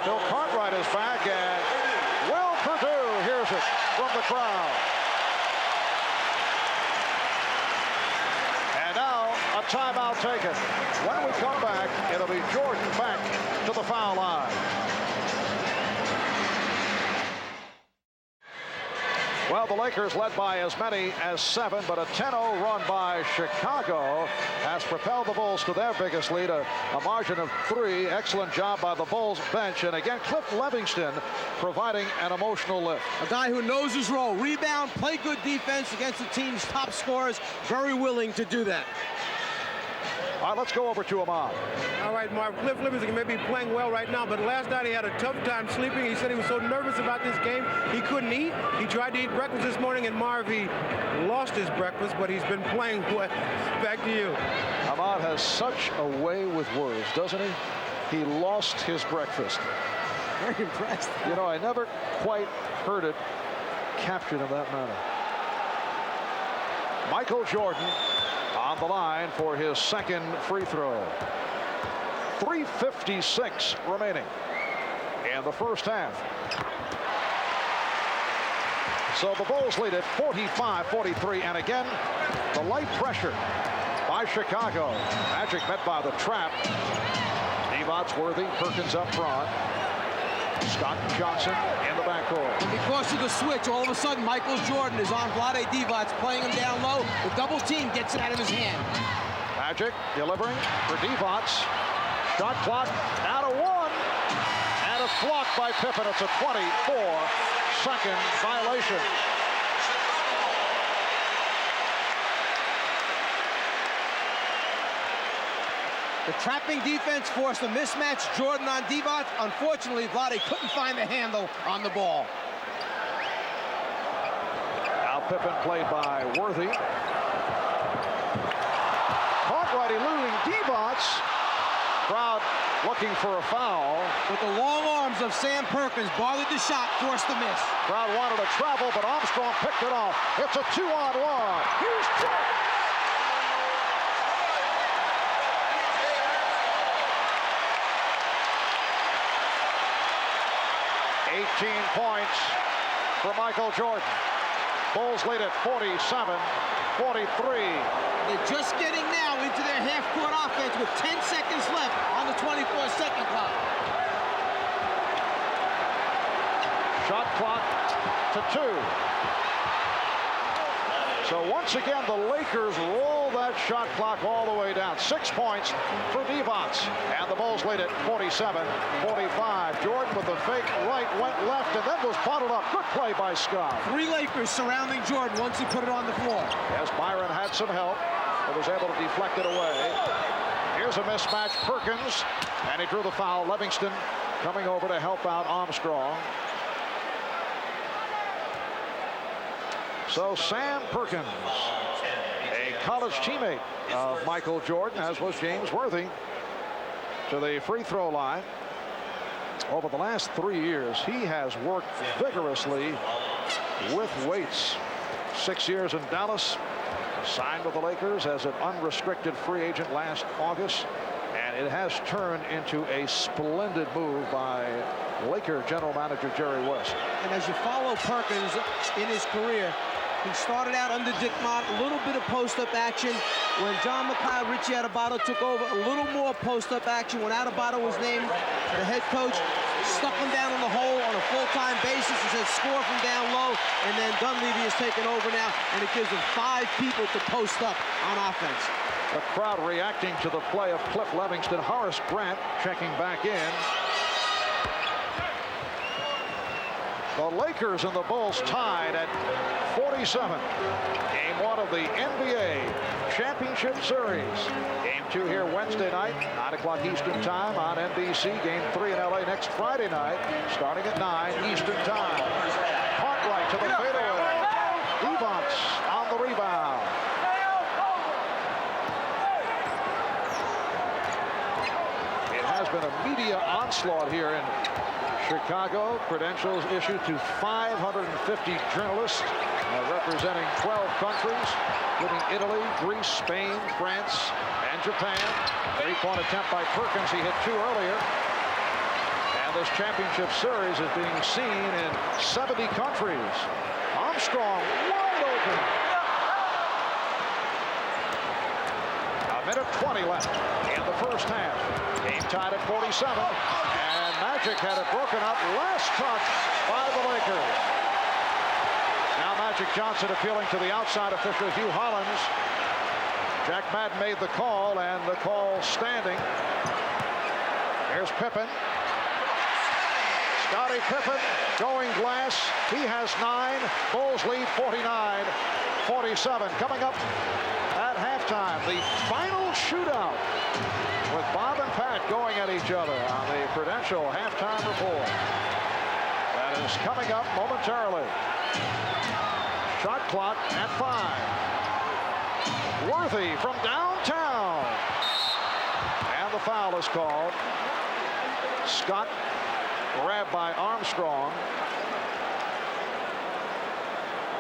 A: Bill Cartwright is back, and Will Perdue hears it from the crowd. And now a timeout taken. When we come back, it'll be Jordan back to the foul line. Well, the Lakers led by as many as 7, but a 10-0 run by Chicago has propelled the Bulls to their biggest lead, a margin of 3. Excellent job by the Bulls bench. And again, Cliff Livingston providing an emotional lift.
B: A guy who knows his role. Rebound, play good defense against the team's top scorers. Very willing to do that.
A: All right, let's go over to Ahmad.
F: All right, Marv, Cliff Livingston may be playing well right now, but last night he had a tough time sleeping. He said he was so nervous about this game, he couldn't eat. He tried to eat breakfast this morning, and Marv, he lost his breakfast, but he's been playing well. Back to you.
A: Ahmad has such a way with words, doesn't he? He lost his breakfast.
B: Very impressed.
A: You know, I never quite heard it captured in that manner. Michael Jordan on the line for his second free throw. 3:56 remaining in the first half. So the Bulls lead at 45-43. And again, the light pressure by Chicago. Magic met by the trap. Divac, Worthy, Perkins up front. Scott Johnson in the backcourt.
B: And because of the switch, all of a sudden, Michael Jordan is on Vlade Divac, playing him down low. The double team gets it out of his hand.
A: Magic delivering for Divac. Shot clock down to 1. And it's blocked by Pippen. It's a 24-second violation.
B: The trapping defense forced a mismatch. Jordan on Divac. Unfortunately, Vlade couldn't find the handle on the ball.
A: Now Pippen played by Worthy. Caught right, eluding Divac. Crowd looking for a foul.
B: With the long arms of Sam Perkins, barred the shot, forced the miss.
A: Crowd wanted to travel, but Armstrong picked it off. It's a 2-on-1. Here's Jordan. 18 points for Michael Jordan. Bulls lead at 47-43.
B: They're just getting now into their half-court offense with 10 seconds left on the 24-second clock.
A: Shot clock to 2. So once again, the Lakers roll that shot clock all the way down. 6 points for Divac. And the Bulls lead at 47-45. Jordan with the fake right, went left, and then was bottled up. Good play by Scott.
B: 3 Lakers surrounding Jordan once he put it on the floor.
A: Yes, Byron had some help, but was able to deflect it away. Here's a mismatch. Perkins, and he drew the foul. Livingston coming over to help out Armstrong. So Sam Perkins, a college teammate of Michael Jordan, as was James Worthy, to the free throw line. Over the last 3 years, he has worked vigorously with weights. 6 years in Dallas, signed with the Lakers as an unrestricted free agent last August, and it has turned into a splendid move by Laker general manager Jerry West.
B: And as you follow Perkins in his career, he started out under Dick Mott, a little bit of post-up action. When John McLeod, Richie Adebayo took over, a little more post-up action. When Adebayo was named the head coach, stuck him down in the hole on a full-time basis and said score from down low. And then Dunleavy has taken over now, and it gives him 5 people to post up on offense.
A: The crowd reacting to the play of Cliff Livingston. Horace Grant checking back in. The Lakers and the Bulls tied at 47. Game 1 of the NBA Championship Series. Game 2 here Wednesday night, 9 o'clock Eastern Time on NBC. Game 3 in LA next Friday night, starting at 9 Eastern Time. Cartwright to the fadeaway. Divac on the rebound. It has been a media onslaught here in Chicago. Credentials issued to 550 journalists representing 12 countries, including Italy, Greece, Spain, France, and Japan. 3-point attempt by Perkins. He hit 2 earlier. And this championship series is being seen in 70 countries. Armstrong wide open. A minute 20 left in the first half. Game tied at 47. And Magic had it broken up. Last touch by the Lakers. Now Magic Johnson appealing to the outside official, Hugh Hollins. Jack Madden made the call, and the call standing. Here's Pippen. Scottie Pippen going glass. He has 9. Bulls lead 49-47. Coming up at halftime, the final shootout with Bob and Pat going at each other on the Prudential halftime report. That is coming up momentarily. Shot clock at 5. Worthy from downtown. And the foul is called. Scott grabbed by Armstrong.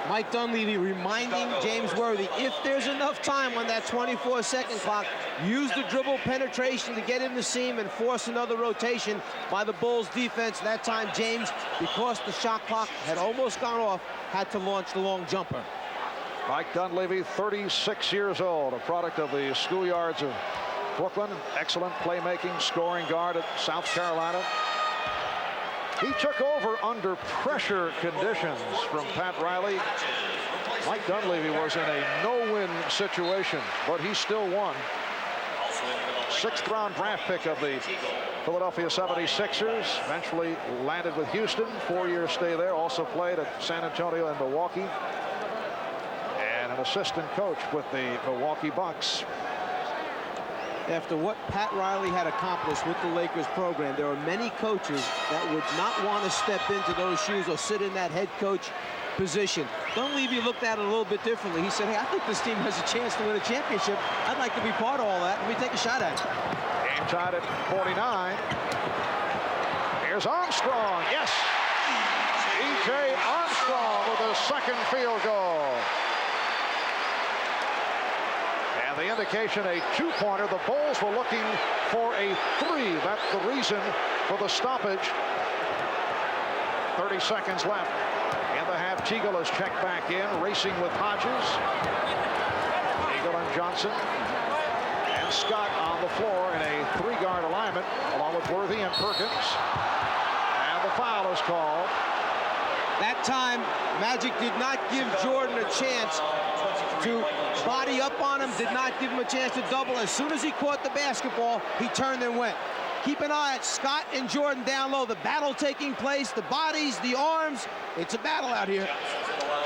B: Mike Dunleavy reminding James Worthy, if there's enough time on that 24-second clock, use the dribble penetration to get in the seam and force another rotation by the Bulls defense. That time, James, because the shot clock had almost gone off, had to launch the long jumper.
A: Mike Dunleavy, 36 years old, a product of the schoolyards of Brooklyn. Excellent playmaking, scoring guard at South Carolina. He took over under pressure conditions from Pat Riley. Mike Dunleavy was in a no-win situation, but he still won. 6th-round draft pick of the Philadelphia 76ers. Eventually landed with Houston. 4-year stay there. Also played at San Antonio and Milwaukee. And an assistant coach with the Milwaukee Bucks.
B: After what Pat Riley had accomplished with the Lakers program, there are many coaches that would not want to step into those shoes or sit in that head coach position. Dunleavy looked at it a little bit differently. He said, hey, I think this team has a chance to win a championship. I'd like to be part of all that. Let me take a shot at it.
A: Game tied at 49. Here's Armstrong. Yes! E.J. Armstrong with a second field goal. And the indication, a two-pointer. The Bulls were looking for a three. That's the reason for the stoppage. 30 seconds left in the half. Teagle is checked back in, racing with Hodges. Teagle and Johnson. And Scott on the floor in a three-guard alignment, along with Worthy and Perkins. And the foul is called.
B: That time, Magic did not give Jordan a chance to body up on him, did not give him a chance to double. As soon as he caught the basketball, he turned and went. Keep an eye at Scott and Jordan down low. The battle taking place, the bodies, the arms. It's a battle out here.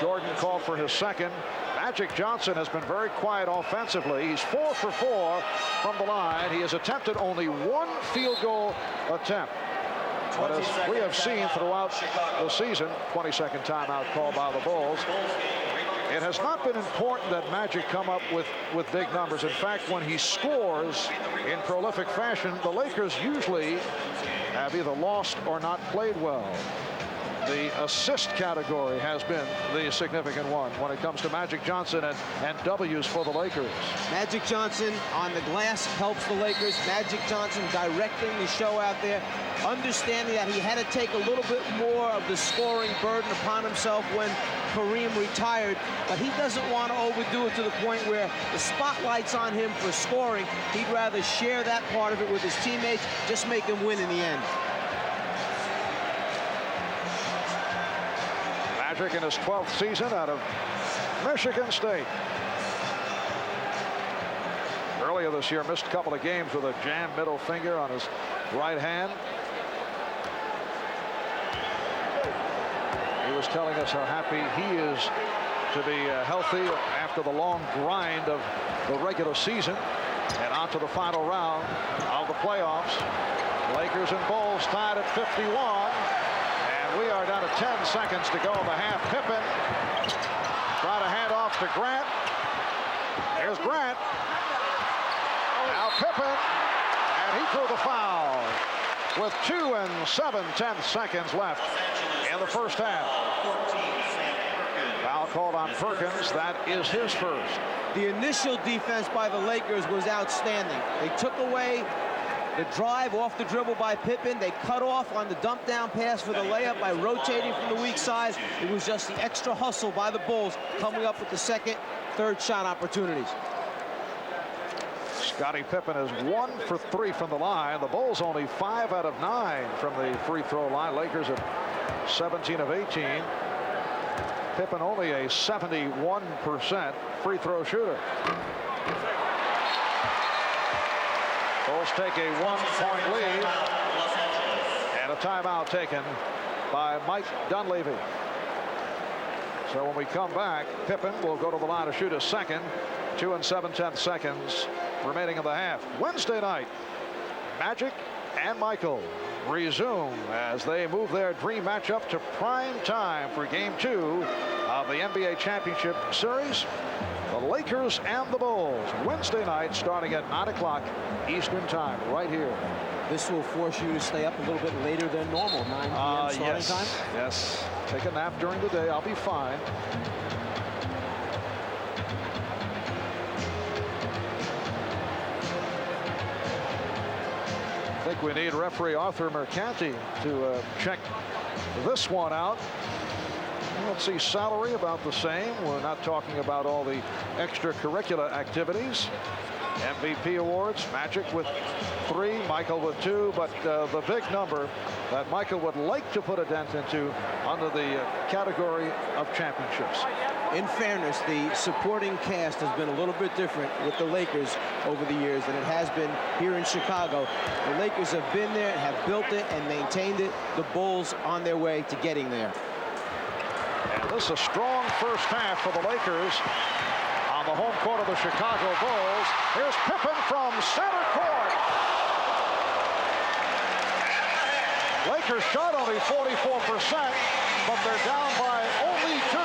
A: Jordan called for his second. Magic Johnson has been very quiet offensively. He's 4 for 4 from the line. He has attempted only one field goal attempt. But as we have seen throughout the season, 22nd timeout called by the Bulls. It has not been important that Magic come up with big numbers. In fact, when he scores in prolific fashion, the Lakers usually have either lost or not played well. The assist category has been the significant one when it comes to Magic Johnson and W's for the Lakers.
B: Magic Johnson on the glass helps the Lakers. Magic Johnson directing the show out there, understanding that he had to take a little bit more of the scoring burden upon himself when Kareem retired, but he doesn't want to overdo it to the point where the spotlight's on him for scoring. He'd rather share that part of it with his teammates, just make him win in the end.
A: Magic in his 12th season out of Michigan State. Earlier this year, missed a couple of games with a jammed middle finger on his right hand. He was telling us how happy he is to be healthy after the long grind of the regular season and on to the final round of the playoffs. Lakers and Bulls tied at 51. And we are down to 10 seconds to go in the half. Pippen try to hand off to Grant. There's Grant. Now Pippen, and he drew the foul with 2 7/10 seconds left in the first half. Foul called on Perkins. That is his first.
B: The initial defense by the Lakers was outstanding. They took away the drive off the dribble by Pippen. They cut off on the dump down pass for the layup by rotating from the weak side. It was just the extra hustle by the Bulls coming up with the second, third shot opportunities.
A: Scottie Pippen is 1 for 3 from the line. The Bulls only 5 out of 9 from the free throw line. Lakers at 17 of 18. Pippen only a 71% free throw shooter. Bulls take a 1-point lead and a timeout taken by Mike Dunleavy. So when we come back, Pippen will go to the line to shoot a second. 2 7/10 seconds remaining in the half. Wednesday night, Magic and Michael resume as they move their dream matchup to prime time for Game 2 of the NBA Championship Series. The Lakers and the Bulls. Wednesday night starting at 9 o'clock Eastern time right here.
B: This will force you to stay up a little bit later than normal, 9 p.m. starting time?
A: Yes. Take a nap during the day. I'll be fine. think we need referee Arthur Mercanti to check this one out. Let's see, salary about the same. We're not talking about all the extracurricular activities. MVP awards, Magic with 3, Michael with 2, but the big number that Michael would like to put a dent into under the category of championships.
B: In fairness, the supporting cast has been a little bit different with the Lakers over the years than it has been here in Chicago. The Lakers have been there, have built it, and maintained it. The Bulls on their way to getting there.
A: And this is a strong first half for the Lakers on the home court of the Chicago Bulls. Here's Pippen from center court. Lakers shot only 44%, but they're down by only 2,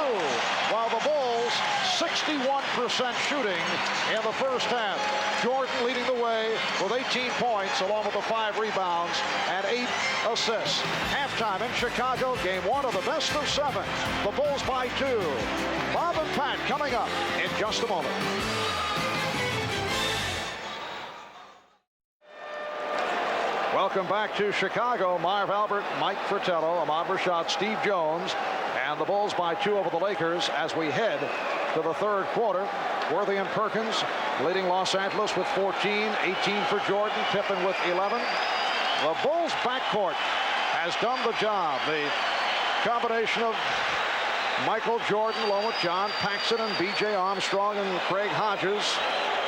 A: while the Bulls 61% shooting in the first half. Jordan leading the way with 18 points along with the 5 rebounds and 8 assists. Halftime in Chicago, game 1 of the best of 7. The Bulls by 2. Bob and Pat coming up in just a moment. Welcome back to Chicago. Marv Albert, Mike Fratello, Ahmad Rashad, Steve Jones, and the Bulls by 2 over the Lakers as we head to the third quarter. Worthy and Perkins leading Los Angeles with 14, 18 for Jordan, Pippen with 11. The Bulls backcourt has done the job. The combination of Michael Jordan along with John Paxson and B.J. Armstrong and Craig Hodges.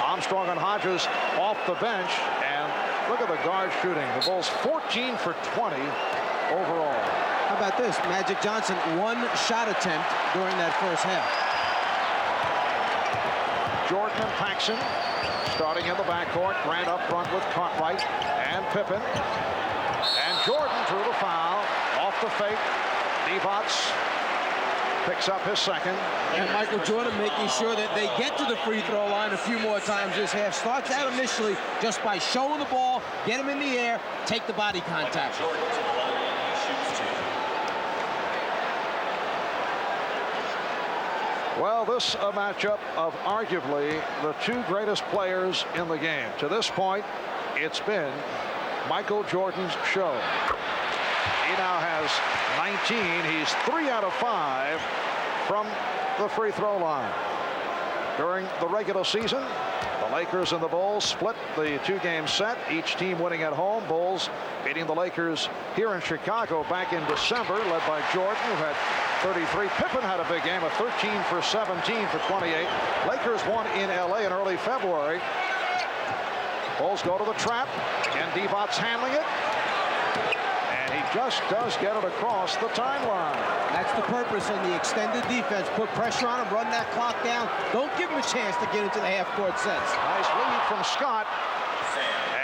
A: Armstrong and Hodges off the bench, and look at the guard shooting. The Bulls 14 for 20 overall.
B: How about this? Magic Johnson, 1 shot attempt during that first half.
A: Jordan and Paxson starting in the backcourt. Grant up front with Cartwright and Pippen. And Jordan drew the foul off the fake. Divac picks up his second.
B: And Michael Jordan making sure that they get to the free throw line a few more times this half. Starts out initially just by showing the ball, get him in the air, take the body contact.
A: Well, this a matchup of arguably the 2 greatest players in the game. To this point, it's been Michael Jordan's show. He now has 19. He's 3 out of 5 from the free throw line. During the regular season, the Lakers and the Bulls split the 2-game set, each team winning at home. Bulls beating the Lakers here in Chicago back in December, led by Jordan, who had 33. Pippen had a big game, a 13 for 17 for 28. Lakers won in LA in early February. Bulls go to the trap, and Divac's handling it. And he just does get it across the timeline.
B: That's the purpose in the extended defense. Put pressure on him, run that clock down. Don't give him a chance to get into the half-court sets.
A: Nice lead from Scott.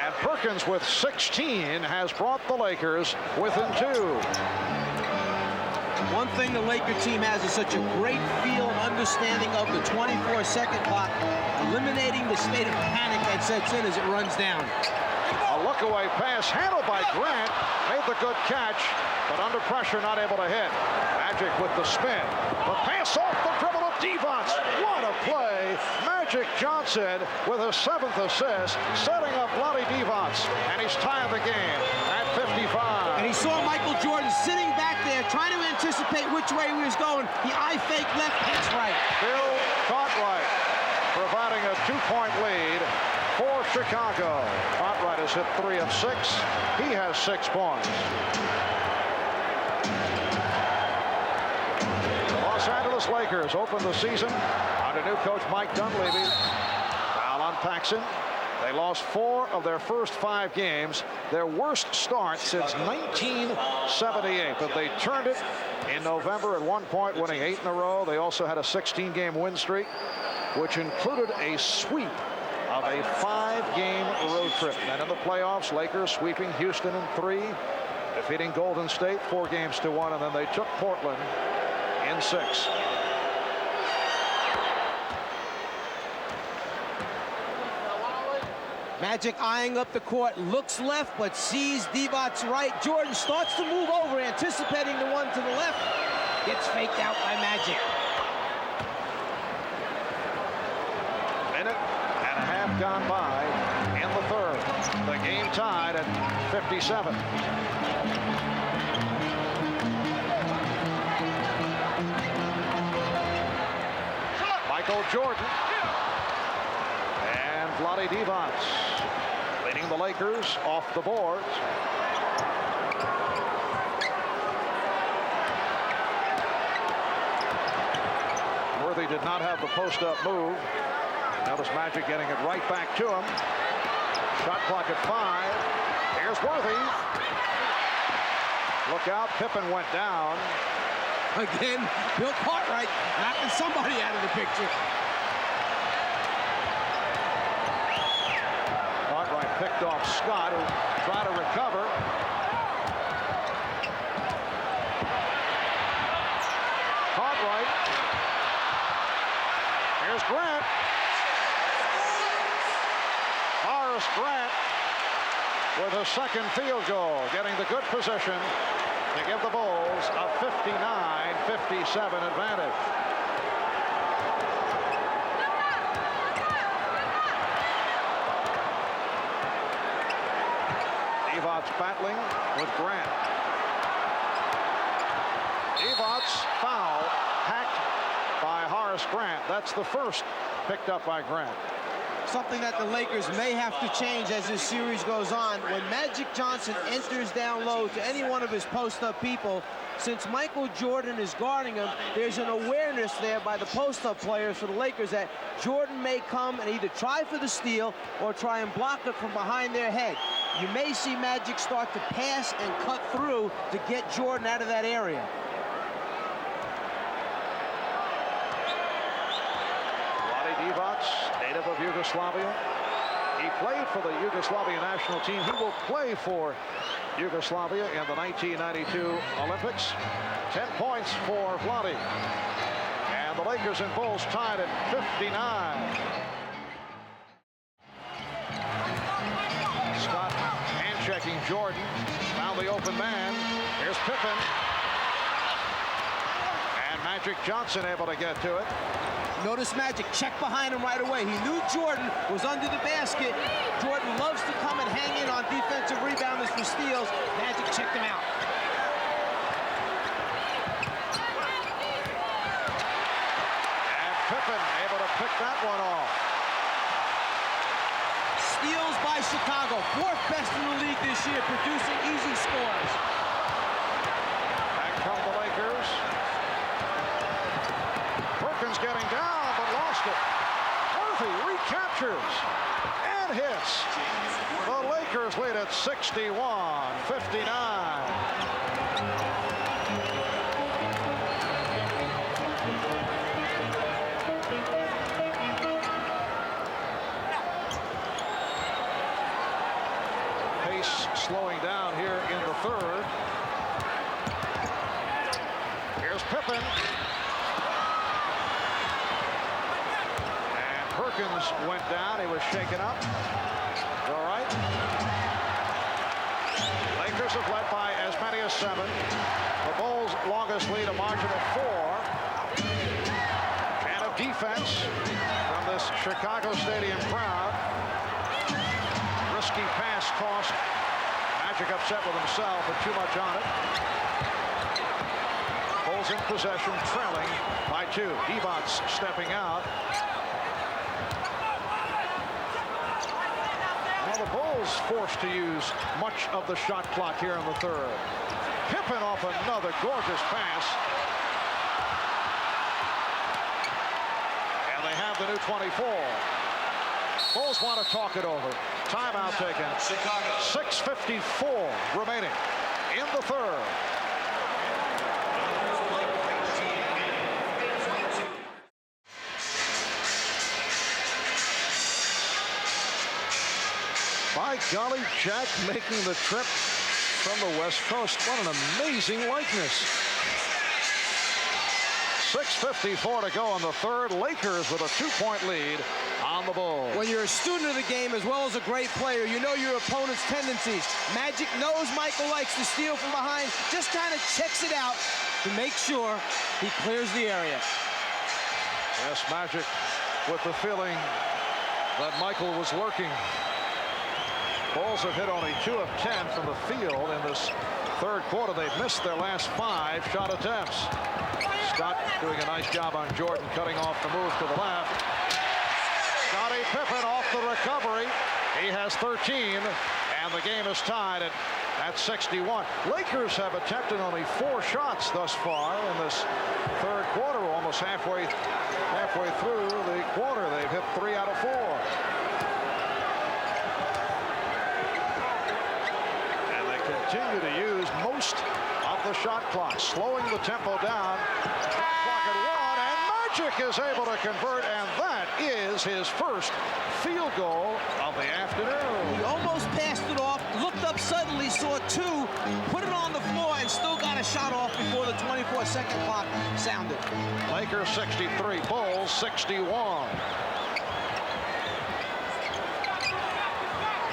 A: And Perkins with 16 has brought the Lakers within 2.
B: One thing the Laker team has is such a great feel and understanding of the 24-second clock, eliminating the state of panic that sets in as it runs down.
A: A look-away pass handled by Grant. Made the good catch, but under pressure, not able to hit. Magic with the spin. The pass off the dribble of Divac. What a play. Magic Johnson with his 7th assist, setting up Vlade Divac. And he's tying the game at 55.
B: And he saw Michael Jordan sitting back there, trying to anticipate which way he was going. He eye-fake left, hits right.
A: Bill Cartwright providing a 2-point lead for Chicago. Cartwright has hit 3 of 6. He has 6 points. The Los Angeles Lakers open the season under new coach Mike Dunleavy. Foul on Paxson. They lost 4 of their first 5 games, their worst start since 1978. But they turned it in November at one point, winning 8 in a row. They also had a 16-game win streak, which included a sweep of a 5-game road trip. And in the playoffs, Lakers sweeping Houston in 3, defeating Golden State 4-1, and then they took Portland in 6.
B: Magic eyeing up the court, looks left, but sees Divac's right. Jordan starts to move over, anticipating the one to the left. Gets faked out by Magic.
A: Minute and a half gone by in the third. The game tied at 57. Michael Jordan and Vlade Divac leading the Lakers off the boards. Worthy did not have the post-up move. Notice Magic getting it right back to him. Shot clock at 5. Here's Worthy. Look out, Pippen went down.
B: Again, Bill Cartwright knocking somebody out of the picture.
A: Cartwright picked off Scott, who tried to recover. Cartwright. Here's Grant. Horace Grant with a second field goal, getting the good position to give the Bulls a 59-57 advantage. Divac battling with Grant. Divac foul, hacked by Horace Grant. That's the first picked up by Grant.
B: Something that the Lakers may have to change as this series goes on. When Magic Johnson enters down low to any one of his post-up people, since Michael Jordan is guarding him, there's an awareness there by the post-up players for the Lakers that Jordan may come and either try for the steal or try and block it from behind their head. You may see Magic start to pass and cut through to get Jordan out of that area.
A: Divac, native of Yugoslavia. He played for the Yugoslavia national team. He will play for Yugoslavia in the 1992 Olympics. 10 points for Vlade. And the Lakers and Bulls tied at 59. Scott hand-checking Jordan. Found the open man. Here's Pippen. And Magic Johnson able to get to it.
B: Notice Magic check behind him right away. He knew Jordan was under the basket. Jordan loves to come and hang in on defensive rebounders for steals. Magic checked him out.
A: And Pippen able to pick that one off.
B: Steals by Chicago. 4th best in the league this year, producing easy scores.
A: Back come the Lakers. Perkins getting down, but lost it. Worthy recaptures and hits. The Lakers lead at 61-59. Pace slowing down here in the third. Here's Pippen. Perkins went down. He was shaken up. All right. Lakers have led by as many as 7. The Bulls' longest lead, a margin of 4. And a defense from this Chicago Stadium crowd. Risky pass tossed. Magic upset with himself and too much on it. Bulls in possession, trailing by 2. Divac stepping out. The Bulls forced to use much of the shot clock here in the third. Pippen off another gorgeous pass. And they have the new 24. Bulls want to talk it over. Timeout taken. 6:54 remaining in the third. By golly, Jack making the trip from the West Coast. What an amazing likeness. 6:54 to go in the third. Lakers with a 2-point lead on the Bulls.
B: When you're a student of the game as well as a great player, you know your opponent's tendencies. Magic knows Michael likes to steal from behind, just kind of checks it out to make sure he clears the area.
A: Yes, Magic with the feeling that Michael was lurking. Bulls have hit only 2 of 10 from the field in this third quarter. They've missed their last 5 shot attempts. Scott doing a nice job on Jordan, cutting off the move to the left. Scottie Pippen off the recovery. He has 13, and the game is tied at 61. Lakers have attempted only 4 shots thus far in this third quarter. Almost halfway through the quarter, they've hit 3 out of 4. And they continue to use most of the shot clock, slowing the tempo down. Shot clock at 1, and Magic is able to convert, and that is his first field goal of the afternoon.
B: He almost passed it off, looked up suddenly, saw 2, put it on the floor, and still got a shot off before the 24-second clock sounded.
A: Lakers 63, Bulls 61.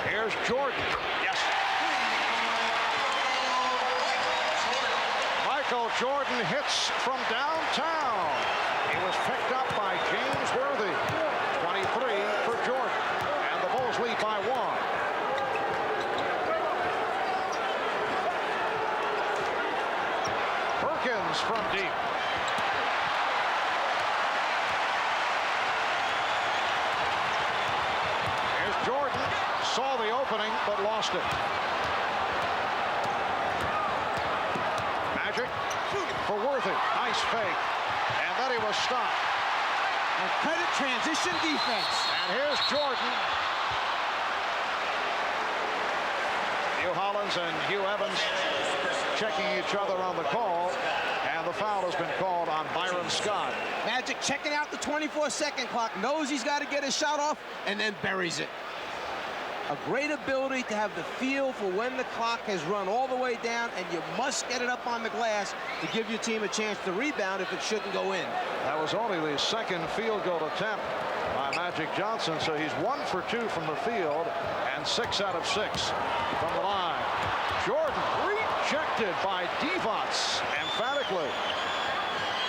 A: Here's Jordan. Yes. Michael Jordan hits from downtown. He was picked up by James Worthy. 23 for Jordan. And the Bulls lead by 1. Perkins from deep. Here's Jordan. Saw the opening, but lost it. Magic for Worthy. Nice fake. And then he was stopped.
B: And credit transition defense.
A: And here's Jordan. Hugh Hollins and Hugh Evans checking each other on the call. And the foul has been called on Byron Scott.
B: Magic checking out the 24-second clock, knows he's got to get his shot off, and then buries it. A great ability to have the feel for when the clock has run all the way down, and you must get it up on the glass to give your team a chance to rebound if it shouldn't go in.
A: That was only the second field goal attempt by Magic Johnson, so he's 1 for 2 from the field and 6 out of 6 from the line. Jordan rejected by Divac emphatically.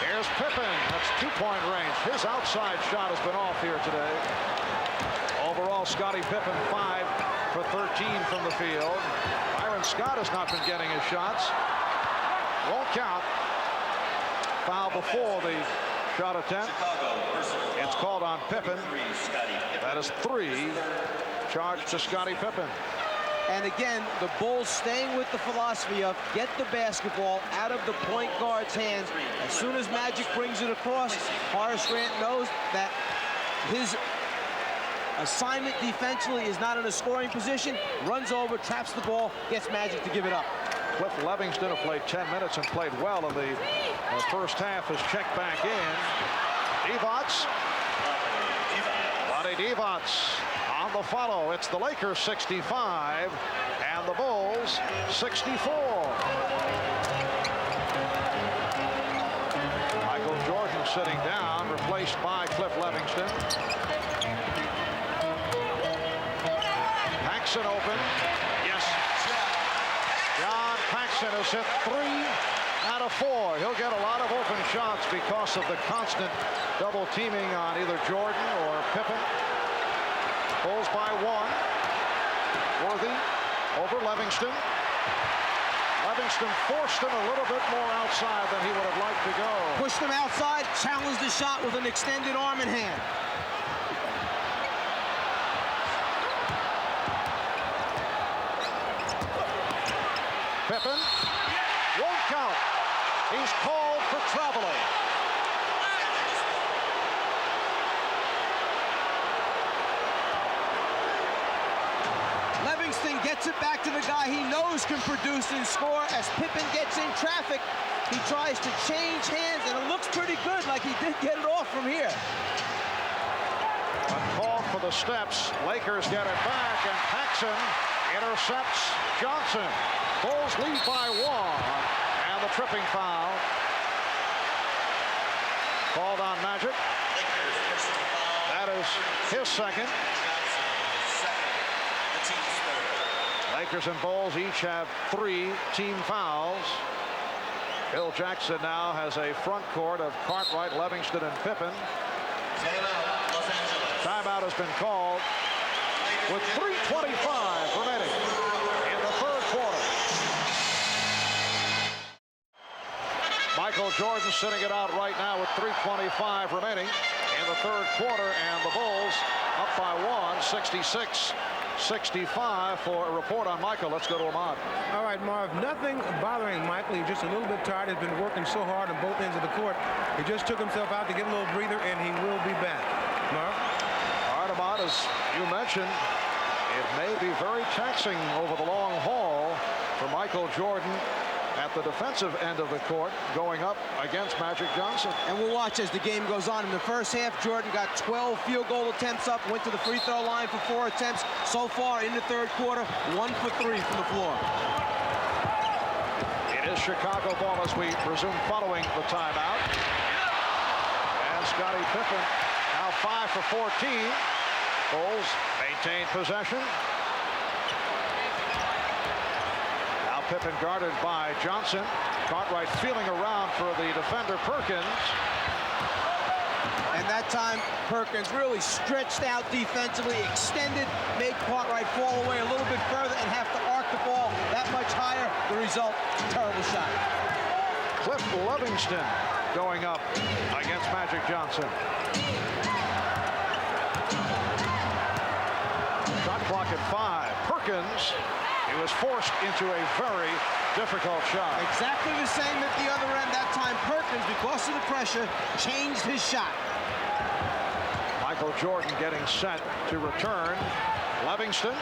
A: Here's Pippen. That's 2-point range. His outside shot has been off here today. Overall, Scottie Pippen 5 for 13 from the field. Byron Scott has not been getting his shots. Won't count. Foul before the shot attempt. It's called on Pippen. That is 3 charged to Scottie Pippen.
B: And again, the Bulls staying with the philosophy of get the basketball out of the point guard's hands. As soon as Magic brings it across, Horace Grant knows that his assignment defensively is not in a scoring position, runs over, traps the ball, gets Magic to give it up.
A: Cliff Levingston, who played 10 minutes and played well in the first half, has checked back in. Divac. Lonnie Divac on the follow. It's the Lakers 65 and the Bulls 64. Michael Jordan sitting down, replaced by Cliff Levingston. Paxson open. Yes. John Paxson has hit 3 out of 4. He'll get a lot of open shots because of the constant double teaming on either Jordan or Pippen. Bulls by 1. Worthy over Levingston. Levingston forced him a little bit more outside than he would have liked to go.
B: Pushed him outside, challenged the shot with an extended arm and hand.
A: Pippen won't count. He's called for traveling.
B: Levingston gets it back to the guy he knows can produce and score. As Pippen gets in traffic, he tries to change hands, and it looks pretty good, like he did get it off from here.
A: But called for the steps. Lakers get it back, and Paxson intercepts Johnson. Bulls lead by 1, and the tripping foul called on Magic. That is his second. Lakers and Bulls each have 3 team fouls. Bill Jackson now has a front court of Cartwright, Levingston, and Pippen. Timeout has been called with 3 3:25 remaining in the third quarter. Michael Jordan sitting it out right now with 3:25 remaining in the third quarter, and the Bulls up by one, 66-65. For a report on Michael, let's go to Ahmad.
F: All right, Marv, nothing bothering Michael. He's just a little bit tired. He's been working so hard on both ends of the court. He just took himself out to get a little breather, and he will be back. Marv?
A: All right, Ahmad, as you mentioned, it may be very taxing over the long haul for Michael Jordan at the defensive end of the court, going up against Magic Johnson.
B: And we'll watch as the game goes on. In the first half, Jordan got 12 field goal attempts up, went to the free throw line for 4 attempts. So far in the third quarter, 1 for 3 from the floor.
A: It is Chicago ball as we resume following the timeout. And Scottie Pippen now 5 for 14. Bulls maintain possession. Pippen guarded by Johnson. Cartwright feeling around for the defender Perkins.
B: And that time, Perkins really stretched out defensively, extended, made Cartwright fall away a little bit further and have to arc the ball that much higher. The result, terrible shot.
A: Cliff Livingston going up against Magic Johnson. Shot clock at 5. Perkins. He was forced into a very difficult shot.
B: Exactly the same at the other end. That time, Perkins, because of the pressure, changed his shot.
A: Michael Jordan getting set to return. Livingston.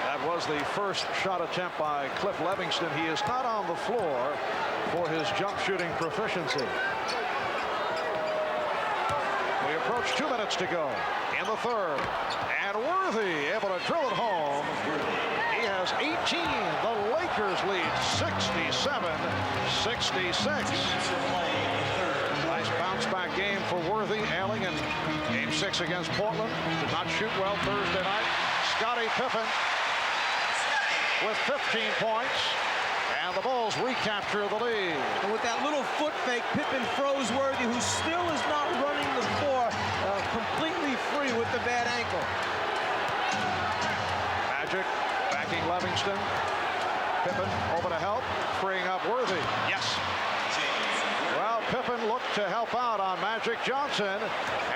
A: That was the first shot attempt by Cliff Livingston. He is not on the floor for his jump shooting proficiency. We approach 2 minutes to go in the third, and Worthy able to drill it home. He has 18. The Lakers lead 67-66. Nice bounce back game for Worthy. Ailing in game 6 against Portland. Did not shoot well Thursday night. Scottie Pippen with 15 points. And the Bulls recapture the lead.
B: And with that little foot fake, Pippen froze Worthy, who still is not running the floor completely free with the bad ankle.
A: Magic backing Livingston. Pippen over to help, freeing up Worthy. Yes. Well, Pippen looked to help out on Magic Johnson,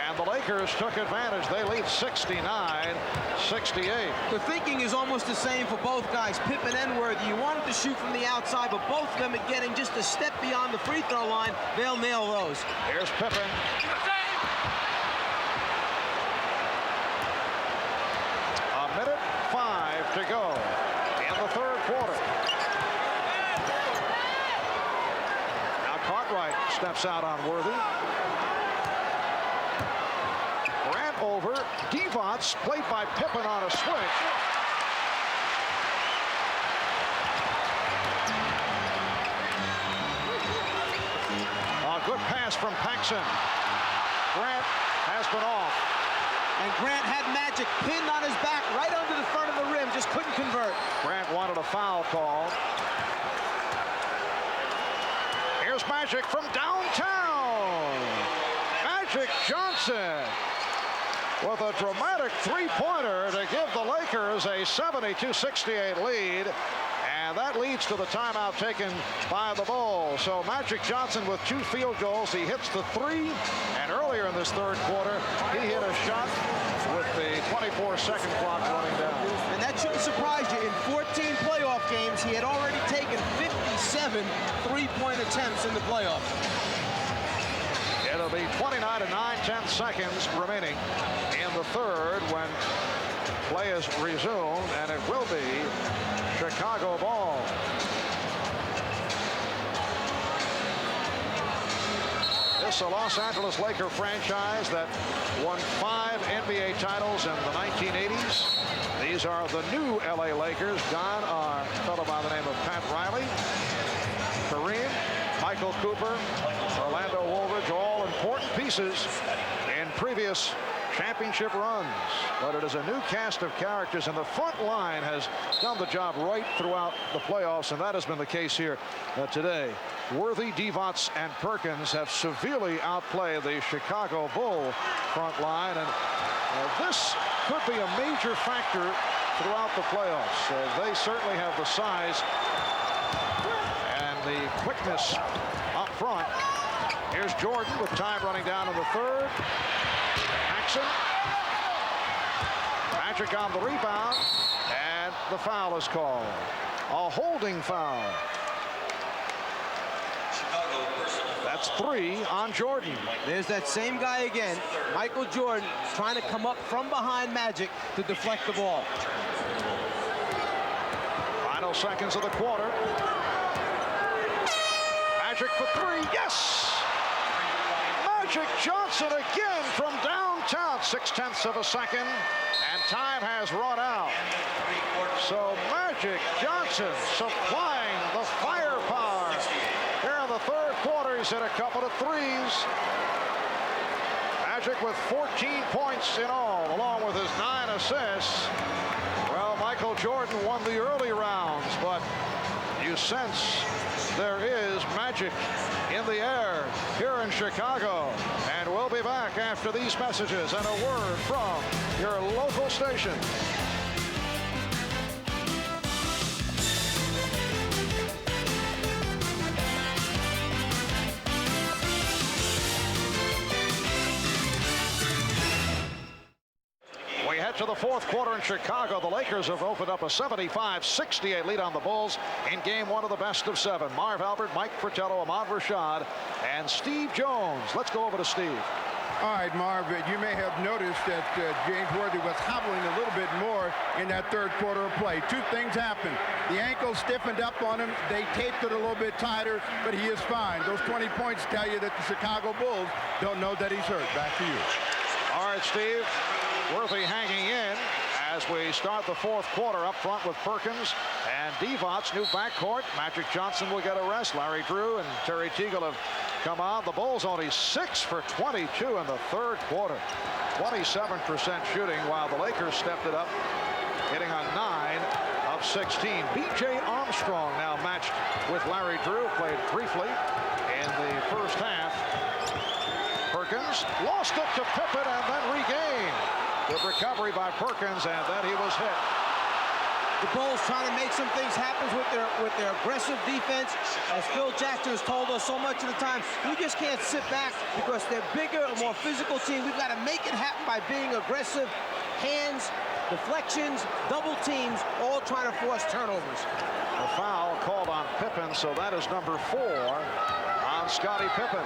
A: and the Lakers took advantage. They lead 69-68.
B: The thinking is almost the same for both guys, Pippen and Worthy. You wanted to shoot from the outside, but both of them are getting just a step beyond the free throw line. They'll nail those.
A: Here's Pippen. A minute 5 to go in the third quarter. Now Cartwright steps out on Worthy. Grant over. Divac played by Pippen on a switch. A good pass from Paxson. Grant has been off.
B: And Grant had Magic pinned on his back right under the front of the rim, just couldn't convert.
A: Grant wanted a foul call. Here's Magic from downtown. Magic Johnson with a dramatic three-pointer to give the Lakers a 72-68 lead. And that leads to the timeout taken by the Bulls. So Magic Johnson with 2 field goals. He hits the 3. And earlier in this third quarter, he hit a shot with the 24-second clock running down.
B: And that shouldn't surprise you. In 14 playoff games, he had already taken 57 three-point attempts in the playoffs.
A: It'll be 29 and 9/10 seconds remaining in the third when play is resumed, and it will be Chicago ball. This is a Los Angeles Laker franchise that won 5 NBA titles in the 1980s. These are the new LA Lakers. Gone are a fellow by the name of Pat Riley, Kareem, Michael Cooper, Orlando Woolridge, all important pieces in previous championship runs. But it is a new cast of characters, and the front line has done the job right throughout the playoffs, and that has been the case here today. Worthy, Divac, and Perkins have severely outplayed the Chicago Bull front line, and this could be a major factor throughout the playoffs. They certainly have the size and the quickness up front. Here's Jordan with time running down in the third. Action. Magic on the rebound, and the foul is called. A holding foul. That's 3 on Jordan.
B: There's that same guy again, Michael Jordan, trying to come up from behind Magic to deflect the ball.
A: Final seconds of the quarter. Magic for 3. Yes! Magic Johnson again from downtown. 0.6 of a second, and time has run out. So Magic Johnson supplying the firepower. Here in the third quarter, he's hit a couple of threes. Magic with 14 points in all, along with his 9 assists. Well, Michael Jordan won the early rounds, but you sense there is magic in the air here in Chicago. And we'll be back after these messages and a word from your local station. We head to the fourth quarter in Chicago. The Lakers have opened up a 75-68 lead on the Bulls in game 1 of the best of 7. Marv Albert, Mike Fratello, Ahmad Rashad, and Steve Jones. Let's go over to Steve.
G: All right, Marv, you may have noticed that James Worthy was hobbling a little bit more in that third quarter of play. Two things happened. The ankle stiffened up on him. They taped it a little bit tighter, but he is fine. Those 20 points tell you that the Chicago Bulls don't know that he's hurt. Back to you.
A: All right, Steve. Worthy hanging in as we start the fourth quarter up front with Perkins and Divac. New backcourt. Magic Johnson will get a rest. Larry Drew and Terry Teagle have come on. The Bulls only 6 for 22 in the third quarter. 27% shooting, while the Lakers stepped it up, hitting on 9 of 16. B.J. Armstrong now matched with Larry Drew. Played briefly in the first half. Perkins lost it to Pippen and then regained. Good recovery by Perkins, and then he was hit.
B: The Bulls trying to make some things happen with their aggressive defense. As Phil Jackson has told us so much of the time, we just can't sit back because they're bigger, a more physical team. We've got to make it happen by being aggressive. Hands, deflections, double teams, all trying to force turnovers.
A: A foul called on Pippen, so that is number 4 on Scottie Pippen.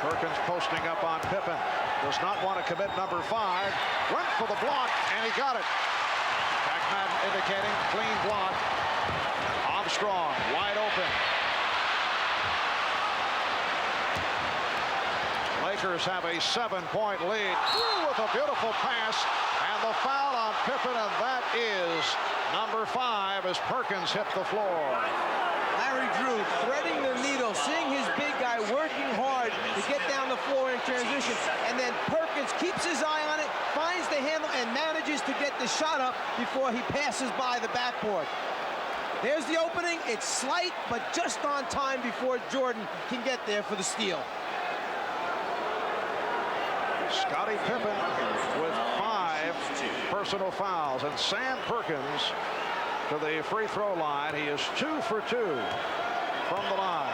A: Perkins posting up on Pippen. Does not want to commit number 5. Went for the block, and he got it. Pac-Man indicating clean block. Armstrong wide open. Lakers have a 7-point lead. Through with a beautiful pass, and the foul on Pippen, and that is number 5 as Perkins hit the floor.
B: Larry Drew threading the needle, seeing his big guy working hard to get down the floor in transition, and then Perkins keeps his eye on it, finds the handle, and manages to get the shot up before he passes by the backboard. There's the opening. It's slight, but just on time before Jordan can get there for the steal.
A: Scottie Pippen with 5 personal fouls, and Sam Perkins to the free throw line. He is 2 for 2 from the line.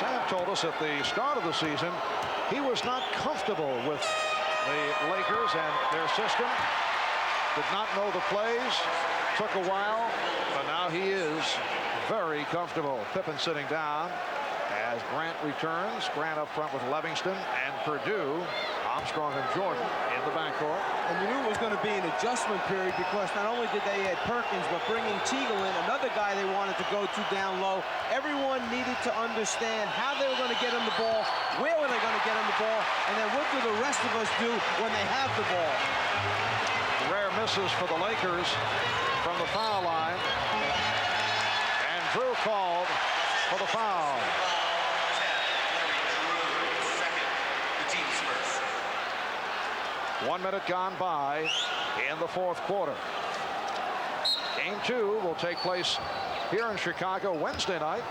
A: Sam told us at the start of the season he was not comfortable with the Lakers and their system. Did not know the plays. Took a while, but now he is very comfortable. Pippen sitting down as Grant returns. Grant up front with Livingston and Purdue. Armstrong and Jordan in the backcourt.
B: And you knew it was going to be an adjustment period because not only did they add Perkins, but bringing Teagle in, another guy they wanted to go to down low. Everyone needed to understand how they were going to get him the ball, where were they going to get him the ball, and then what do the rest of us do when they have the ball.
A: Rare misses for the Lakers from the foul line. And Drew called for the foul. 1 minute gone by in the fourth quarter. Game 2 will take place here in Chicago Wednesday night.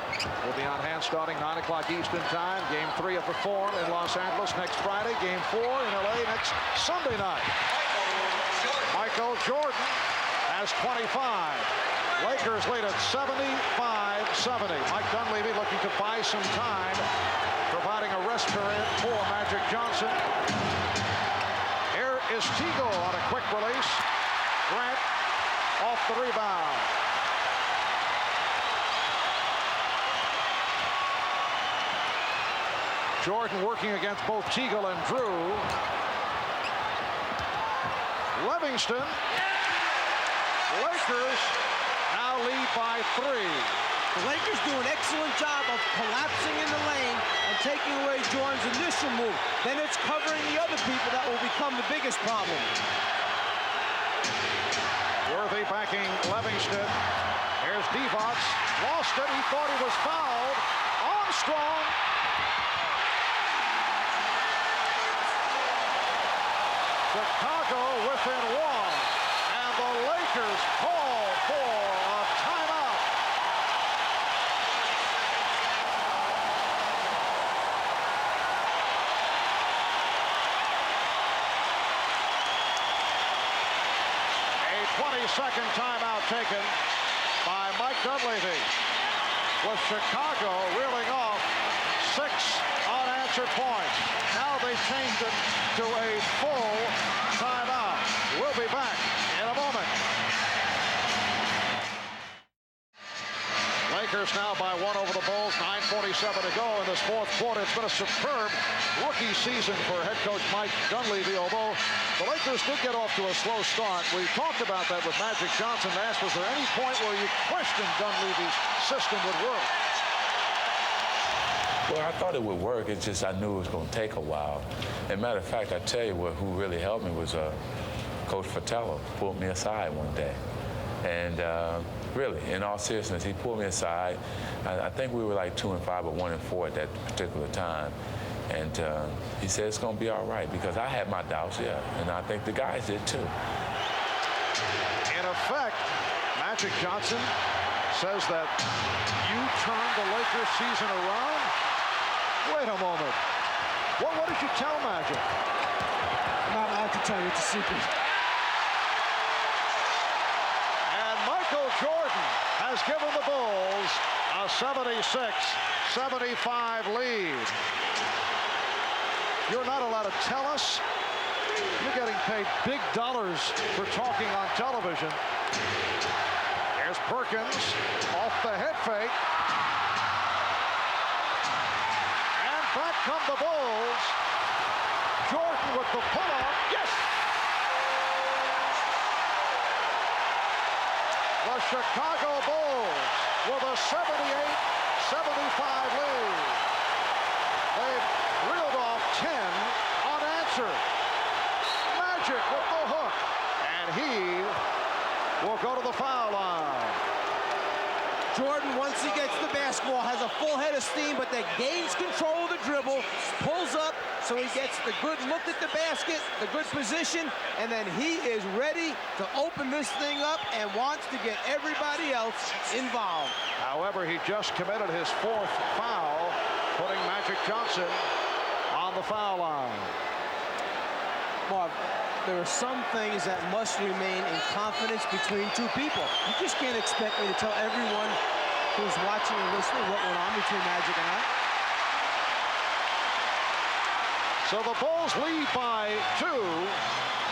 A: We'll be on hand starting 9 o'clock Eastern time. Game 3 of the Forum in Los Angeles next Friday. Game 4 in LA next Sunday night. Michael Jordan has 25. Lakers lead at 75-70. Mike Dunleavy looking to buy some time, providing a rest period for Magic Johnson. Here is Teagle on a quick release. Grant off the rebound. Jordan working against both Teagle and Drew. Livingston. Lakers now lead by 3.
B: The Lakers do an excellent job of collapsing in the lane and taking away Jordan's initial move. Then it's covering the other people that will become the biggest problem.
A: Worthy backing Livingston. Here's Divac. Lost it. He thought he was fouled. Armstrong. Chicago within 1. And the Lakers call for a timeout. A 20-second timeout taken by Mike Dunleavy, with Chicago reeling off 6 unanswered points. Now they've changed it to a full timeout. We'll be back in a moment. Lakers now by 1 over the Bulls. 9:47 to go in this fourth quarter. It's been a superb rookie season for head coach Mike Dunleavy, although the Lakers did get off to a slow start. We talked about that with Magic Johnson. Asked, was there any point where you questioned Dunleavy's system would work?
C: Well, I thought it would work. It's just I knew it was going to take a while. As a matter of fact, I tell you who really helped me was Coach Fratello. Pulled me aside one day. And really, in all seriousness, he pulled me aside. I think we were like 2-5 or 1-4 at that particular time. And he said it's going to be all right, because I had my doubts, yeah. And I think the guys did too.
A: In effect, Magic Johnson says that you turned the Lakers season around. Wait a moment. What did you tell Magic?
B: I'm not allowed to tell you. It's a secret.
A: And Michael Jordan has given the Bulls a 76-75 lead. You're not allowed to tell us. You're getting paid big dollars for talking on television. Here's Perkins off the head fake. And back come the Bulls. Jordan with the pull-up. Yes! The Chicago Bulls with a 78-75 lead. They've reeled off 10 unanswered. Magic with the hook. And he will go to the foul line.
B: Jordan, once he gets the basketball, has a full head of steam, but then gains control of the dribble, pulls up, so he gets the good look at the basket, the good position, and then he is ready to open this thing up and wants to get everybody else involved.
A: However, he just committed his 4th foul, putting Magic Johnson on the foul line.
B: Mark, there are some things that must remain in confidence between two people. You just can't expect me to tell everyone who's watching and listening what went on between Magic and I.
A: So the Bulls lead by 2.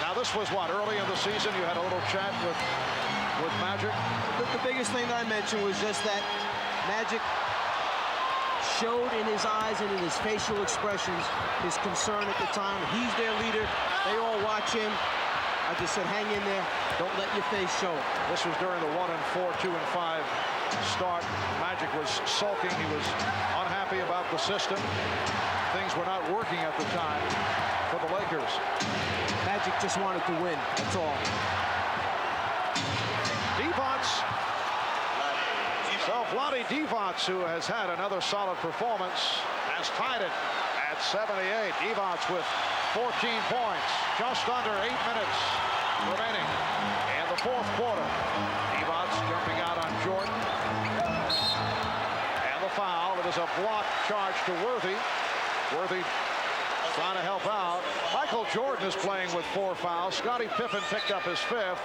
A: Now this was what, early in the season? You had a little chat with Magic?
B: The biggest thing that I mentioned was just that Magic showed in his eyes and in his facial expressions his concern at the time. He's their leader. They all watch him. I just said, hang in there. Don't let your face show it.
A: This was during the 1-4, 2-5 start. Magic was sulking. He was unhappy about the system. Things were not working at the time for the Lakers.
B: Magic just wanted to win. That's all.
A: Divac. Vlade Divac, who has had another solid performance, has tied it at 78. Divac with 14 points, just under 8 minutes remaining in the fourth quarter. Divac jumping out on Jordan. And the foul. It is a block charge to Worthy. Worthy trying to help out. Michael Jordan is playing with 4 fouls. Scottie Pippen picked up his 5th.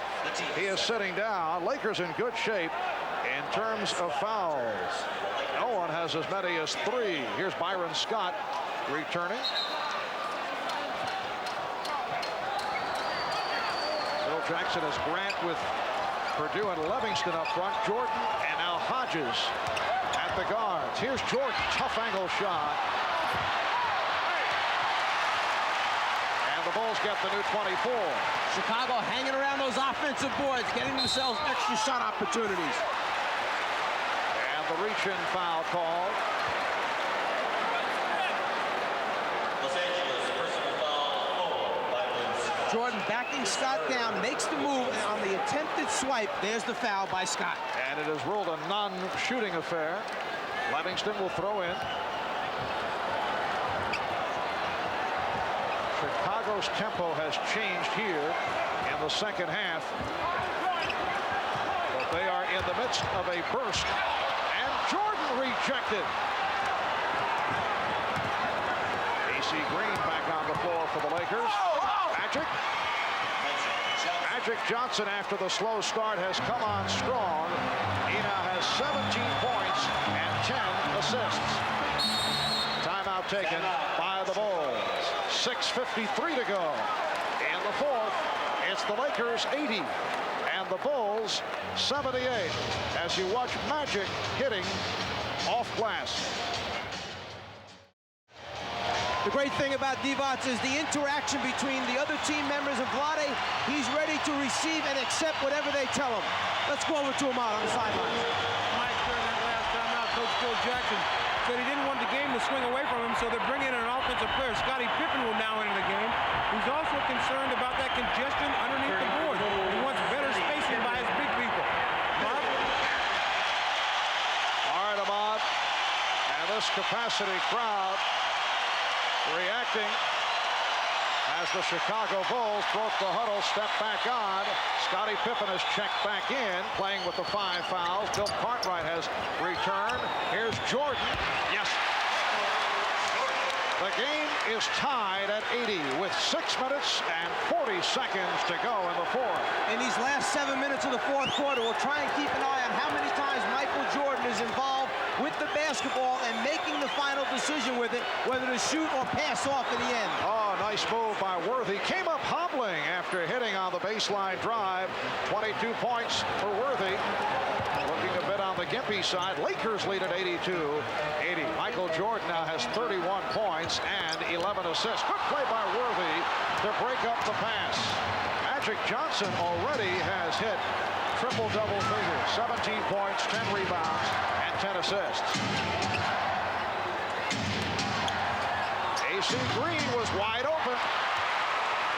A: He is sitting down. Lakers in good shape in terms of fouls. No one has as many as 3. Here's Byron Scott returning. Phil Jackson has Grant with Purdue and Livingston up front. Jordan and now Hodges at the guards. Here's Jordan, tough angle shot. And the Bulls get the new 24.
B: Chicago hanging around those offensive boards, getting themselves extra shot opportunities.
A: And the reach-in foul called.
B: Jordan backing Scott down, makes the move, and on the attempted swipe, there's the foul by Scott.
A: And it is ruled a non-shooting affair. Livingston will throw in. Chicago's tempo has changed here in the second half. But they are in the midst of a burst. And Jordan rejected. AC Green back on the floor for the Lakers. Magic Johnson, after the slow start, has come on strong. He now has 17 points and 10 assists. Timeout taken by the Bulls. 6:53 to go. In the fourth, it's the Lakers 80 and the Bulls 78 as you watch Magic hitting off glass.
B: The great thing about Divac is the interaction between the other team members and Vlade. He's ready to receive and accept whatever they tell him. Let's go over to him out on the sidelines.
F: Mike, during that last timeout, Coach Phil Jackson said he didn't want the game to swing away from him, so they're bringing in an offensive player. Scottie Pippen will now enter the game. He's also concerned about that congestion underneath the board. He wants better spacing by his big people. Mark?
A: All right, Ahmad. And this capacity crowd reacting as the Chicago Bulls broke the huddle, step back on. Scottie Pippen has checked back in, playing with the 5 fouls. Bill Cartwright has returned. Here's Jordan. Yes. The game is tied at 80 with 6 minutes and 40 seconds to go in the fourth.
B: In these last 7 minutes of the fourth quarter, we'll try and keep an eye on how many times Michael Jordan is involved with the basketball and making the final decision with it, whether to shoot or pass off in the end.
A: Oh, nice move by Worthy. Came up hobbling after hitting on the baseline drive. 22 points for Worthy. Looking a bit on the Gimpy side. Lakers lead at 82-80. Michael Jordan now has 31 points and 11 assists. Good play by Worthy to break up the pass. Magic Johnson already has hit triple-double figures. 17 points, 10 rebounds, and 10 assists. AC Green was wide open.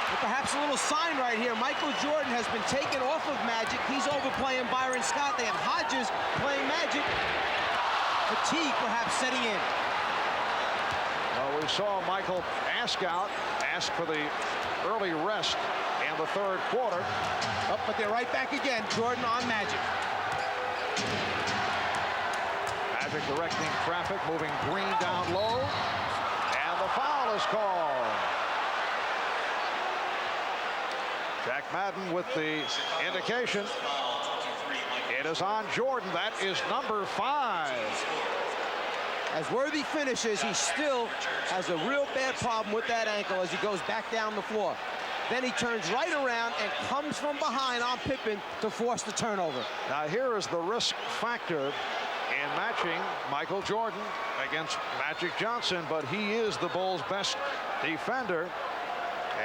B: But perhaps a little sign right here. Michael Jordan has been taken off of Magic. He's overplaying Byron Scott. They have Hodges playing Magic. Fatigue perhaps setting in.
A: Well, we saw Michael ask for the early rest in the third quarter.
B: Oh, but they're right back again. Jordan on Magic.
A: Magic directing traffic, moving Green down low. And the foul is called. Jack Madden with the indication. It is on Jordan. That is number 5.
B: As Worthy finishes, he still has a real bad problem with that ankle as he goes back down the floor. Then he turns right around and comes from behind on Pippen to force the turnover.
A: Now here is the risk factor in matching Michael Jordan against Magic Johnson, but he is the Bulls' best defender.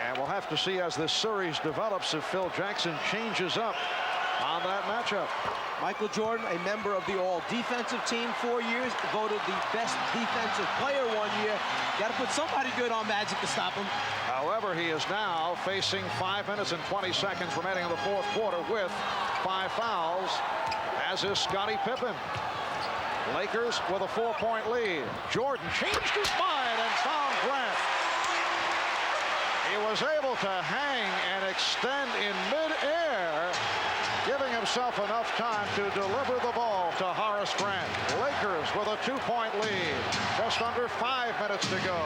A: And we'll have to see as this series develops if Phil Jackson changes up on that matchup.
B: Michael Jordan, a member of the all-defensive team 4 years, voted the best defensive player 1 year. Got to put somebody good on Magic to stop him.
A: However, he is now facing 5 minutes and 20 seconds remaining in the fourth quarter with 5 fouls, as is Scottie Pippen. Lakers with a 4-point lead. Jordan changed his mind and found Grant. He was able to hang and extend in midair, giving himself enough time to deliver the ball to Horace Grant. Lakers with a 2-point lead. Just under 5 minutes to go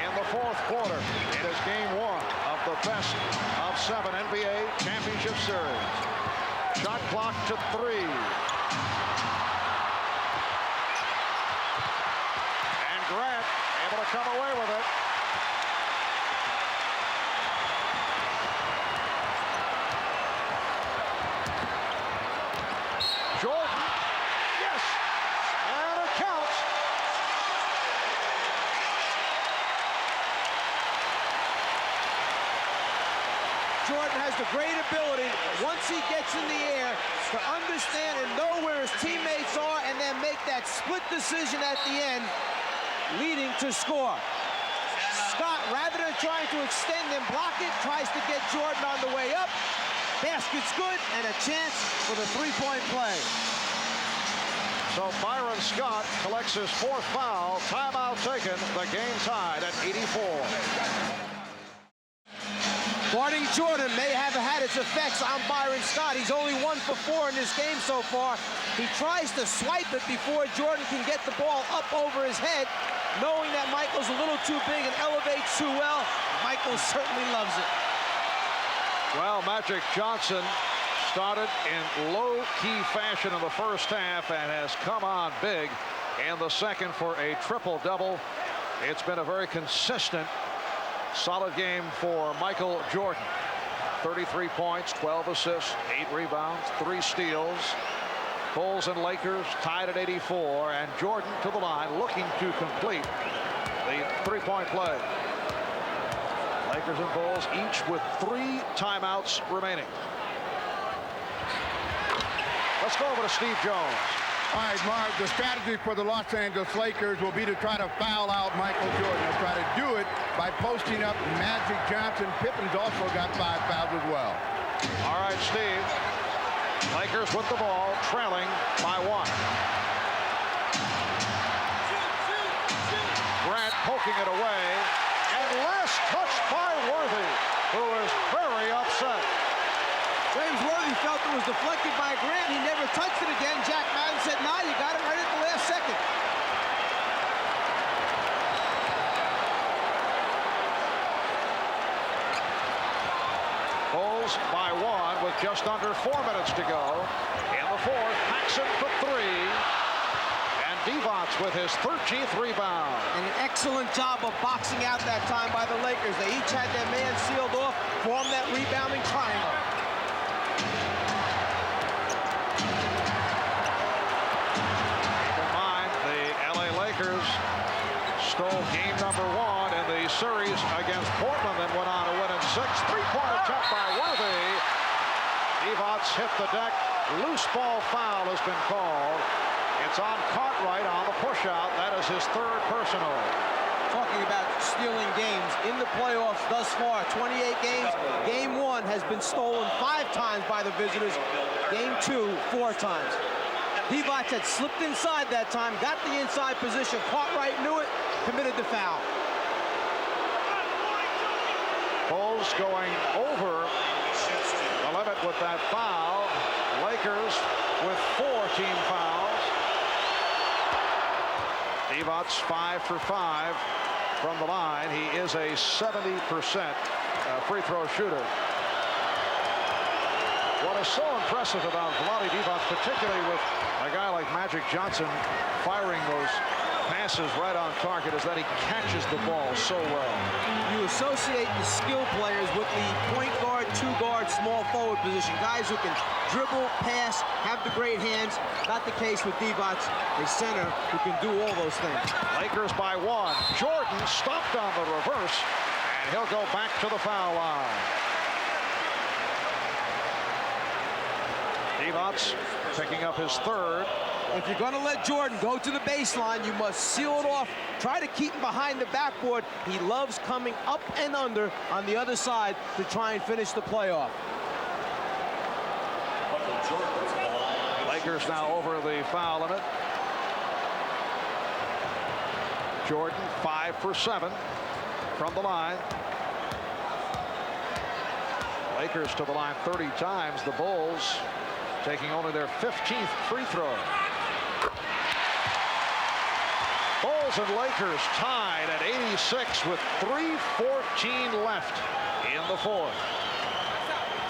A: in the fourth quarter. It is game 1 of the best of 7 NBA championship series. Shot clock to 3. And Grant able to come away with it. Jordan, yes, and it counts.
B: Jordan has the great ability, once he gets in the air, to understand and know where his teammates are and then make that split decision at the end, leading to score. Scott, rather than trying to extend and block it, tries to get Jordan on the way up. Basket's good, and a chance for the 3-point play.
A: So Byron Scott collects his 4th foul. Timeout taken. The game tied at 84.
B: Guarding Jordan may have had its effects on Byron Scott. He's only 1 for 4 in this game so far. He tries to swipe it before Jordan can get the ball up over his head, knowing that Michael's a little too big and elevates too well. Michael certainly loves it.
A: Well, Magic Johnson started in low-key fashion in the first half and has come on big in the second for a triple-double. It's been a very consistent, solid game for Michael Jordan. 33 points, 12 assists, 8 rebounds, 3 steals. Bulls and Lakers tied at 84, and Jordan to the line looking to complete the 3-point play. Lakers and Bulls each with 3 timeouts remaining. Let's go over to Steve Jones.
G: All right, Mark, the strategy for the Los Angeles Lakers will be to try to foul out Michael Jordan. They'll try to do it by posting up Magic Johnson. Pippen's also got 5 fouls as well.
A: All right, Steve. Lakers with the ball, trailing by 1. Grant poking it away, and last touched by Worthy, who is very upset.
B: James Worthy felt it was deflected by Grant. He never touched it again. Jack Madden said, "Nah, you got it right at the last second."
A: Bulls by 1 with just under 4 minutes to go. In the fourth, Paxson for 3. And Divac with his 13th rebound.
B: And an excellent job of boxing out that time by the Lakers. They each had their man sealed off, formed that rebounding triangle.
A: Keep in mind, the LA Lakers stole game number 1 in the series against Portland, then went on to win in 6. 3-point attempt by Worthy. Divac hit the deck. Loose ball foul has been called. It's on Cartwright on the push-out. That is his 3rd personal.
B: Talking about stealing games in the playoffs thus far, 28 games. Game 1 has been stolen 5 times by the visitors. Game 2, 4 times. Divac had slipped inside that time, got the inside position. Cartwright knew it, committed the foul.
A: Bulls going over the limit with that foul. Lakers with 4 team fouls. Divac 5 for 5 from the line. He is a 70% free throw shooter. What is so impressive about Vlade Divac, particularly with a guy like Magic Johnson firing those passes right on target, is that he catches the ball so well.
B: You associate the skill players with the point guard, 2-guard, small forward position. Guys who can dribble, pass, have the great hands. Not the case with Divac, a center who can do all those things.
A: Lakers by 1. Jordan stopped on the reverse, and he'll go back to the foul line. Divac picking up his 3rd.
B: If you're going to let Jordan go to the baseline, you must seal it off. Try to keep him behind the backboard. He loves coming up and under on the other side to try and finish the playoff.
A: Lakers now over the foul limit. Jordan 5 for 7 from the line. Lakers to the line 30 times. The Bulls taking only their 15th free throw. Bulls and Lakers tied at 86 with 3:14 left in the fourth.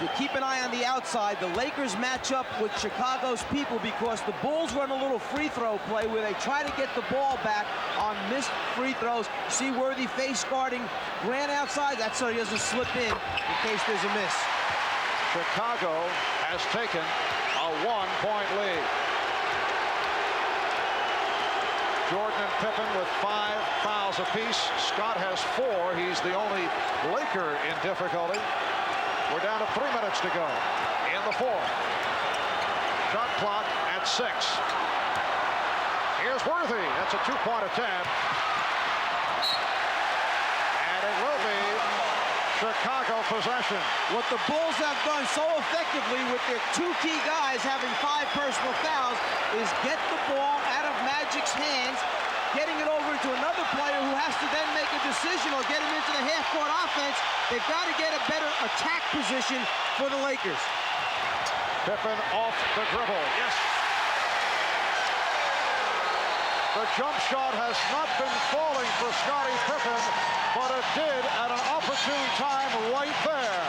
B: You keep an eye on the outside. The Lakers match up with Chicago's people because the Bulls run a little free throw play where they try to get the ball back on missed free throws. See Worthy face guarding Grant outside. That's so he doesn't slip in case there's a miss.
A: Chicago has taken a 1-point lead. Jordan and Pippen with 5 fouls apiece. Scott has 4. He's the only Laker in difficulty. We're down to 3 minutes to go in the fourth. Shot clock at 6. Here's Worthy. That's a 2-point attempt. And it will be Chicago possession.
B: What the Bulls have done so effectively with their 2 key guys having 5 personal fouls is get the ball out of Magic's hands, getting it over to another player who has to then make a decision or get him into the half-court offense. They've got to get a better attack position for the Lakers.
A: Pippen off the dribble. Yes. The jump shot has not been falling for Scottie Pippen, but it did at an opportune time right there.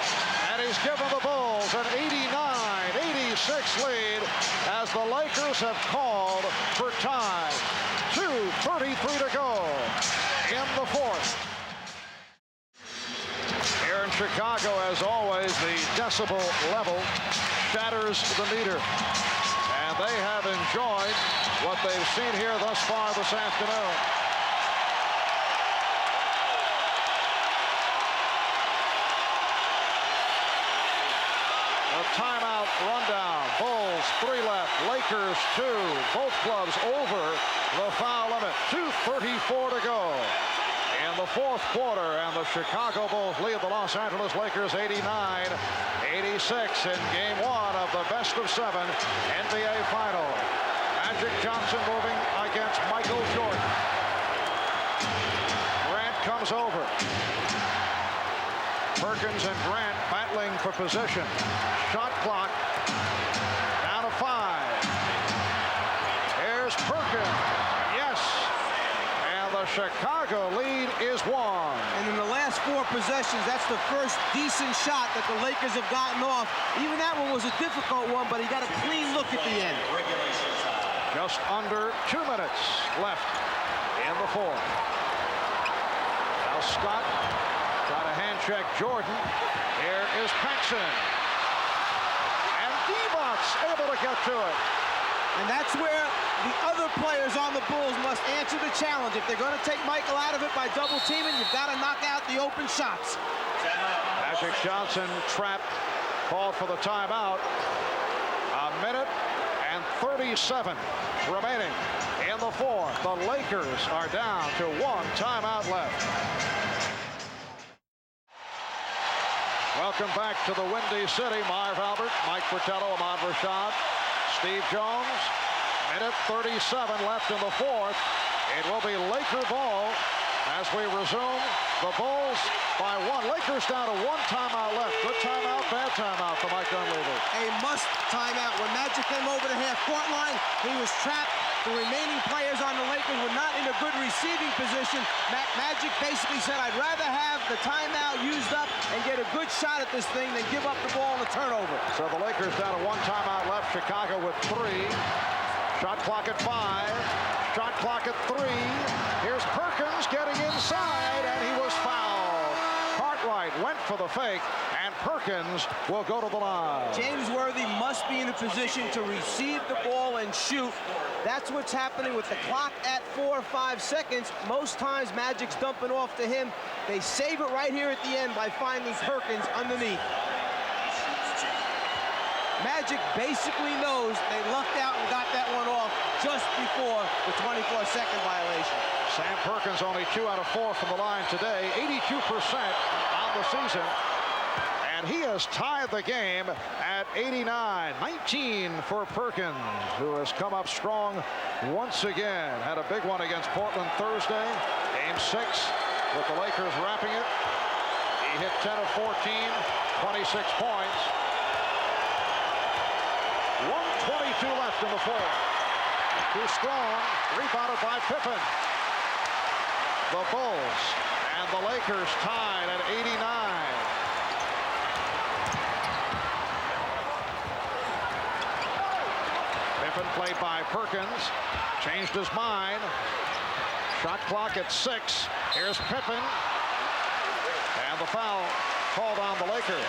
A: And he's given the Bulls an 89-86 lead as the Lakers have called for time. 2:33 to go in the fourth. Here in Chicago, as always, the decibel level shatters the meter. And they have enjoyed what they've seen here thus far this afternoon. A timeout rundown. Bulls 3 left. Lakers 2. Both clubs over the foul limit. 2:34 to go in the fourth quarter, and the Chicago Bulls lead the Los Angeles Lakers 89-86 in game 1 of the best of 7 NBA final. Magic Johnson moving against Michael Jordan. Grant comes over. Perkins and Grant battling for position. Shot clock down to 5. Here's Perkins. Yes. And the Chicago lead is 1.
B: And in the last 4 possessions, that's the first decent shot that the Lakers have gotten off. Even that one was a difficult one, but he got a clean look at the end.
A: Just under 2 minutes left in the fourth. Now Scott trying to hand check Jordan. Here is Paxson. And Devon's able to get to it.
B: And that's where the other players on the Bulls must answer the challenge. If they're going to take Michael out of it by double teaming, you've got to knock out the open shots.
A: Magic Johnson trapped, called for the timeout. A minute and 37 remaining in the fourth. The Lakers are down to 1 timeout left. Welcome back to the Windy City. Marv Albert, Mike Fratello, Ahmad Rashad, Steve Jones. Minute 37 left in the fourth. It will be Laker ball as we resume. The Bulls by 1. Lakers down to 1 timeout left. Good timeout, bad timeout for Mike Dunleavy.
B: A must timeout. When Magic came over the half-court line, he was trapped. The remaining players on the Lakers were not in a good receiving position. Magic basically said, I'd rather have the timeout used up and get a good shot at this thing than give up the ball in a turnover.
A: So the Lakers down to 1 timeout left. Chicago with 3. Shot clock at 5. Shot clock at 3. Here's Perkins getting inside, and he was fouled. Cartwright went for the fake, and Perkins will go to the line.
B: James Worthy must be in a position to receive the ball and shoot. That's what's happening with the clock at 4 or 5 seconds. Most times Magic's dumping off to him. They save it right here at the end by finding Perkins underneath. Magic basically knows they lucked out and got that one off just before the 24-second violation.
A: Sam Perkins only 2 out of 4 from the line today, 82% on the season. And he has tied the game at 89. 19 for Perkins, who has come up strong once again. Had a big one against Portland Thursday. Game 6 with the Lakers wrapping it. He hit 10 of 14, 26 points. 1:22 left in the fourth. Too strong, rebounded by Pippen. The Bulls and the Lakers tied at 89. Pippen played by Perkins, changed his mind. Shot clock at 6. Here's Pippen. And the foul called on the Lakers.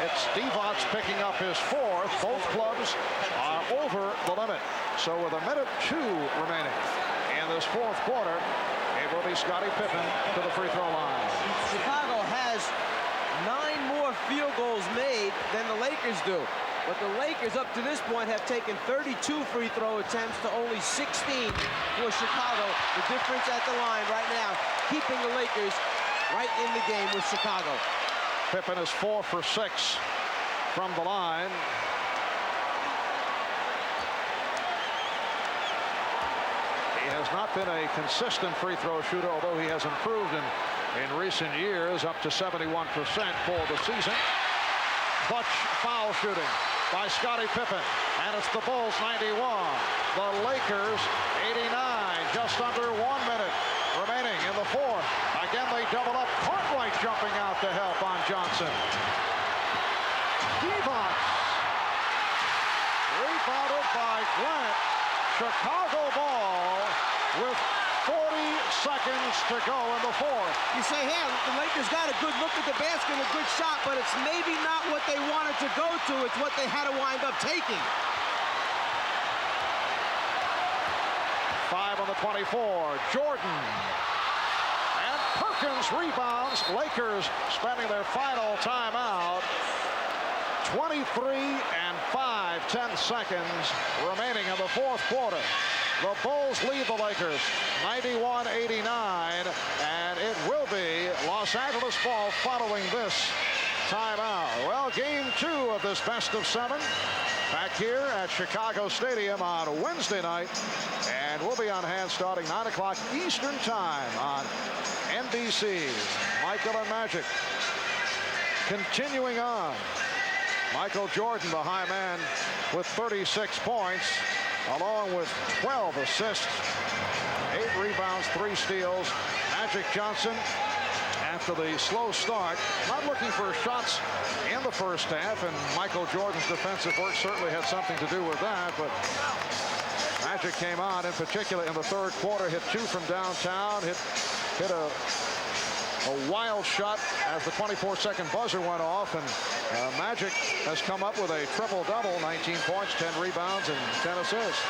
A: It's Divac picking up his fourth. Both clubs are over the limit. So with 1:02 remaining in this fourth quarter, it will be Scottie Pippen to the free throw line.
B: Chicago has 9 more field goals made than the Lakers do. But the Lakers up to this point have taken 32 free throw attempts to only 16 for Chicago. The difference at the line right now, keeping the Lakers right in the game with Chicago.
A: Pippen is 4 for 6 from the line. He has not been a consistent free throw shooter, although he has improved in recent years, up to 71% for the season. Clutch foul shooting by Scottie Pippen, and it's the Bulls 91, the Lakers 89, just under 1 minute remaining in the fourth. Again, they double up. Cartwright jumping out to help on Johnson. Divac rebounded by Grant. Chicago ball with 40 seconds to go in the fourth.
B: You say, hey, the Lakers got a good look at the basket, a good shot, but it's maybe not what they wanted to go to. It's what they had to wind up taking.
A: 5 on the 24. Jordan. And Perkins rebounds. Lakers spending their final timeout. 23 and 10 seconds remaining in the fourth quarter. The Bulls lead the Lakers 91-89, and it will be Los Angeles ball following this timeout. Well, game 2 of this best of 7 back here at Chicago Stadium on Wednesday night, and we'll be on hand starting 9 o'clock Eastern time on NBC. Michael and Magic continuing on. Michael Jordan, the high man, with 36 points, along with 12 assists, 8 rebounds, 3 steals. Magic Johnson, after the slow start, not looking for shots in the first half, and Michael Jordan's defensive work certainly had something to do with that, but Magic came on, in particular in the third quarter, hit 2 from downtown, hit a wild shot as the 24-second buzzer went off, and Magic has come up with a triple-double, 19 points, 10 rebounds, and 10 assists.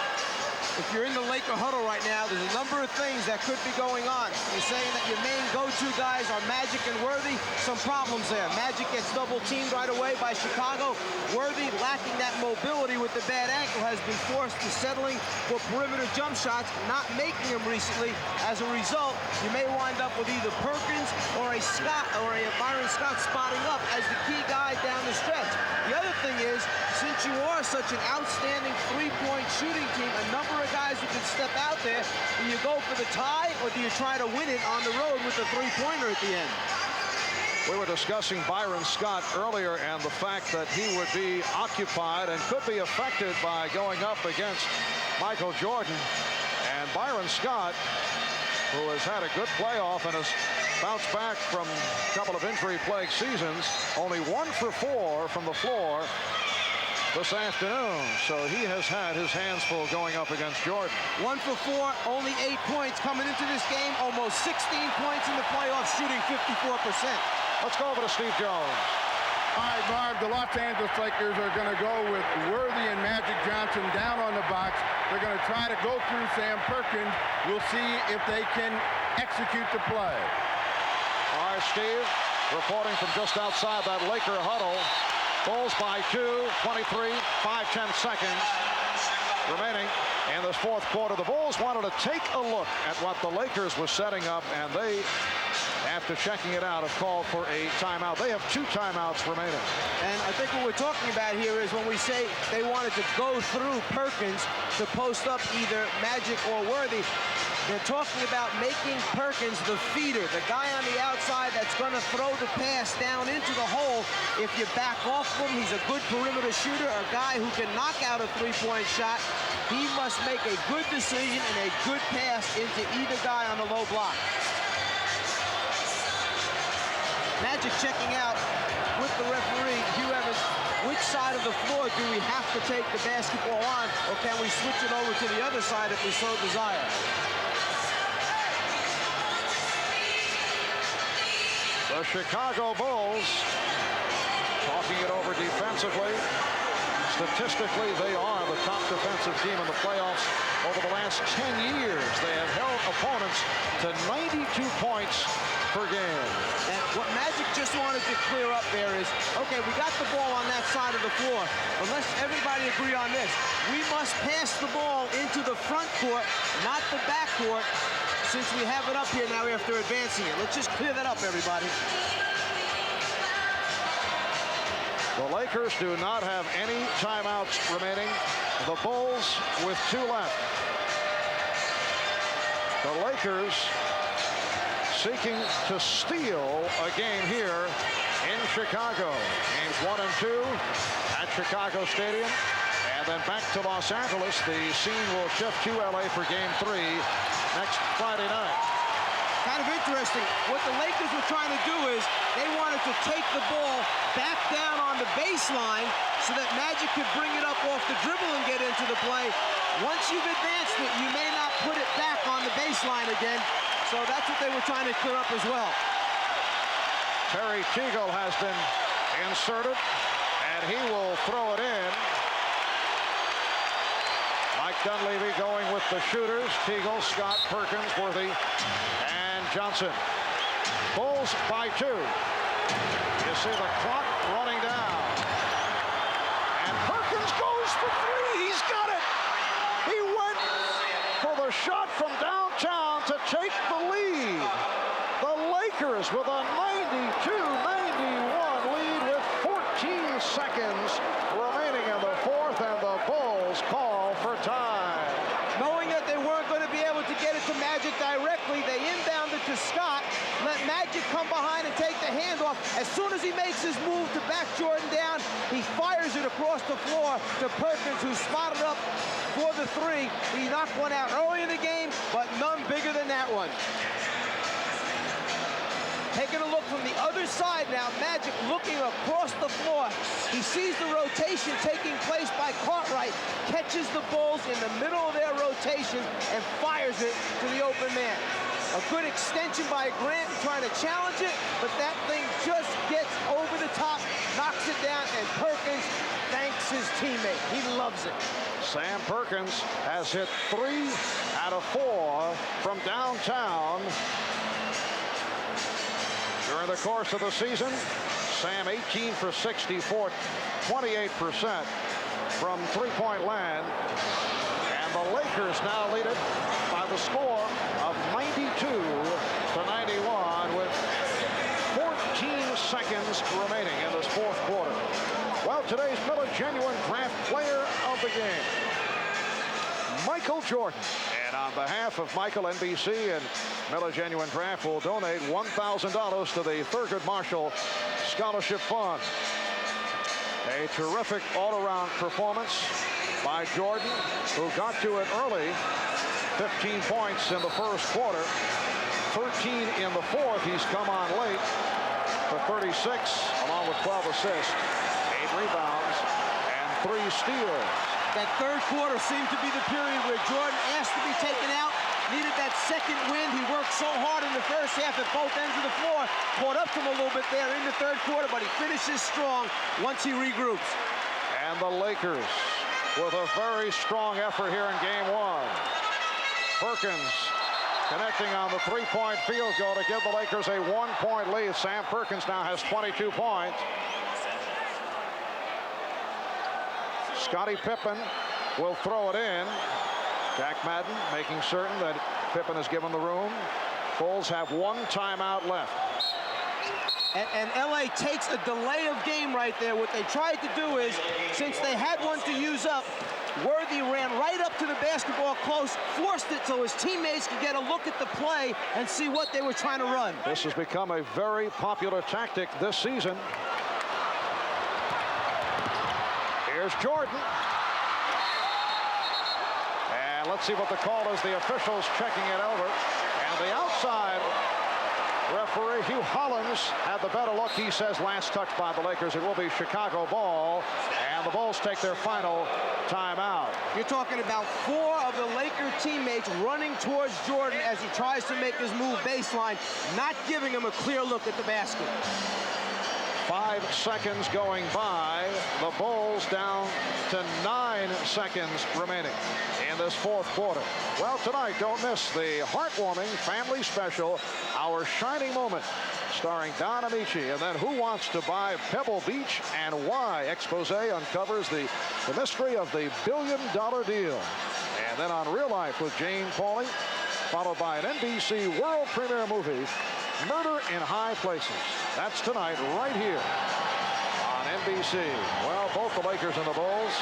B: If you're in the Laker huddle right now, there's a number of things that could be going on. You're saying that your main go-to guys are Magic and Worthy. Some problems there. Magic gets double-teamed right away by Chicago. Worthy, lacking that mobility with the bad ankle, has been forced to settling for perimeter jump shots, not making them recently. As a result, you may wind up with either Perkins or a Byron Scott spotting up as the key guy down the stretch. The other thing is, since you are such an outstanding three-point shooting team, a number of guys who can step out there, do you go for the tie or do you try to win it on the road with the three-pointer at the end?
A: We were discussing Byron Scott earlier and the fact that he would be occupied and could be affected by going up against Michael Jordan. And Byron Scott, who has had a good playoff and has bounced back from a couple of injury-plagued seasons, only 1 for 4 from the floor this afternoon, so he has had his hands full going up against Jordan.
B: 1 for 4, only 8 points coming into this game, almost 16 points in the playoffs, shooting 54%.
A: Let's go over to Steve Jones.
G: All right, Barb, the Los Angeles Lakers are going to go with Worthy and Magic Johnson down on the box. They're going to try to go through Sam Perkins. We'll see if they can execute the play.
A: All right, Steve, reporting from just outside that Laker huddle. Bulls by 2, 23, 5-10 seconds remaining in this fourth quarter. The Bulls wanted to take a look at what the Lakers were setting up, and they, after checking it out, have called for a timeout. They have 2 timeouts remaining.
B: And I think what we're talking about here is when we say they wanted to go through Perkins to post up either Magic or Worthy, They're talking about making Perkins the feeder, the guy on the outside that's going to throw the pass down into the hole. If you back off him, he's a good perimeter shooter, a guy who can knock out a three-point shot. He must make a good decision and a good pass into either guy on the low block. Magic checking out with the referee, Hugh Evans. Which side of the floor do we have to take the basketball on, or can we switch it over to the other side if we so desire?
A: The Chicago Bulls talking it over defensively. Statistically, they are the top defensive team in the playoffs. Over the last 10 years, they have held opponents to 92 points per game.
B: And what Magic just wanted to clear up there is, okay, we got the ball on that side of the floor. But let's everybody agree on this. We must pass the ball into the front court, not the back court, since we have it up here now after advancing it. Let's just clear that up, everybody.
A: The Lakers do not have any timeouts remaining. The Bulls with 2 left. The Lakers seeking to steal a game here in Chicago. Games 1 and 2 at Chicago Stadium. And then back to Los Angeles. The scene will shift to LA for game 3 next Friday night.
B: Kind of interesting. What the Lakers were trying to do is they wanted to take the ball back down on the baseline so that Magic could bring it up off the dribble and get into the play. Once you've advanced it, you may not put it back on the baseline again. So that's what they were trying to clear up as well.
A: Terry Teagle has been inserted, and he will throw it in. Mike Dunleavy going with the shooters. Teagle, Scott, Perkins, Worthy, and Johnson. Bulls by 2. You see the clock running down. And Perkins goes for 3. He's got it. He went for the shot from downtown to take the lead. The Lakers with a 92-91 lead with 14 seconds remaining in the 4th, and the Bulls call for time.
B: Knowing that they weren't going to be able to get it to Magic directly, they inbounded to Scott, let Magic come behind and take the handoff. As soon as he makes his move to back Jordan down, he fires it across the floor to Perkins, who spotted up for the 3. He knocked one out early in the game, but none bigger than that one. Taking a look from the other side now, Magic looking across the floor. He sees the rotation taking place by Cartwright, catches the Bulls in the middle of their rotation, and fires it to the open man. A good extension by Grant trying to challenge it, but that thing just gets over the top, knocks it down, and Perkins thanks his teammate. He loves it.
A: Sam Perkins has hit 3 out of 4 from downtown. During the course of the season, Sam 18 for 64, 28% from three-point land. And the Lakers now lead it by the score of 92-91 with 14 seconds remaining in this 4th quarter. Well, today's Miller Genuine Draft Player of the Game, Michael Jordan. And on behalf of Michael, NBC, and Miller Genuine Draft will donate $1,000 to the Thurgood Marshall Scholarship Fund. A terrific all-around performance by Jordan, who got to it early. 15 points in the 1st quarter, 13 in the 4th. He's come on late for 36, along with 12 assists, 8 rebounds, and 3 steals.
B: That 3rd quarter seemed to be the period where Jordan asked to be taken out, needed that second wind. He worked so hard in the 1st half at both ends of the floor, caught up to him a little bit there in the 3rd quarter, but he finishes strong once he regroups.
A: And the Lakers with a very strong effort here in game 1. Perkins connecting on the 3-point field goal to give the Lakers a 1-point lead. Sam Perkins now has 22 points. Scottie Pippen will throw it in. Jack Madden making certain that Pippen is given the room. Bulls have 1 timeout left.
B: And LA takes a delay of game right there. What they tried to do is, since they had one to use up, Worthy ran right up to the basketball close, forced it so his teammates could get a look at the play and see what they were trying to run.
A: This has become a very popular tactic this season. Here's Jordan. And let's see what the call is. The officials checking it over. And the outside referee, Hugh Hollins, had the better look. He says last touch by the Lakers. It will be Chicago ball. And the Bulls take their final timeout.
B: You're talking about 4 of the Laker teammates running towards Jordan as he tries to make his move baseline, not giving him a clear look at the basket.
A: 5 seconds going by. The Bulls down to 9 seconds remaining in this 4th quarter. Well, tonight, don't miss the heartwarming family special, Our Shining Moment, starring Don Amici. And then Who Wants to Buy Pebble Beach and Why? Expose uncovers the mystery of the billion-dollar deal. And then on Real Life with Jane Pauley, followed by an NBC world premiere movie, Murder in High Places. That's tonight right here on NBC. Well, both the Lakers and the Bulls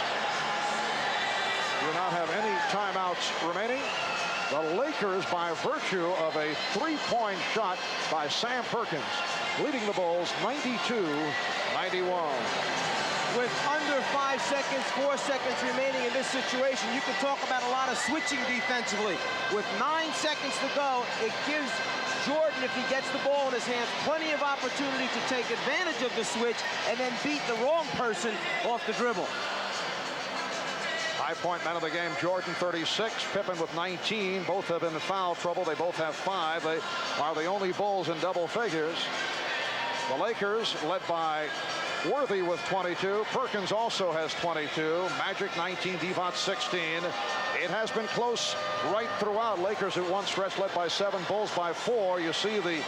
A: do not have any timeouts remaining. The Lakers, by virtue of a 3-point shot by Sam Perkins, leading the Bulls 92-91.
B: With under 5 seconds, 4 seconds remaining in this situation, you can talk about a lot of switching defensively. With 9 seconds to go, it gives Jordan, if he gets the ball in his hands, plenty of opportunity to take advantage of the switch and then beat the wrong person off the dribble.
A: High-point man of the game, Jordan 36, Pippen with 19. Both have been in foul trouble. They both have 5. They are the only Bulls in double figures. The Lakers, led by Worthy with 22. Perkins also has 22. Magic 19, Divac 16. It has been close right throughout. Lakers at one stretch led by 7, Bulls by 4. You see the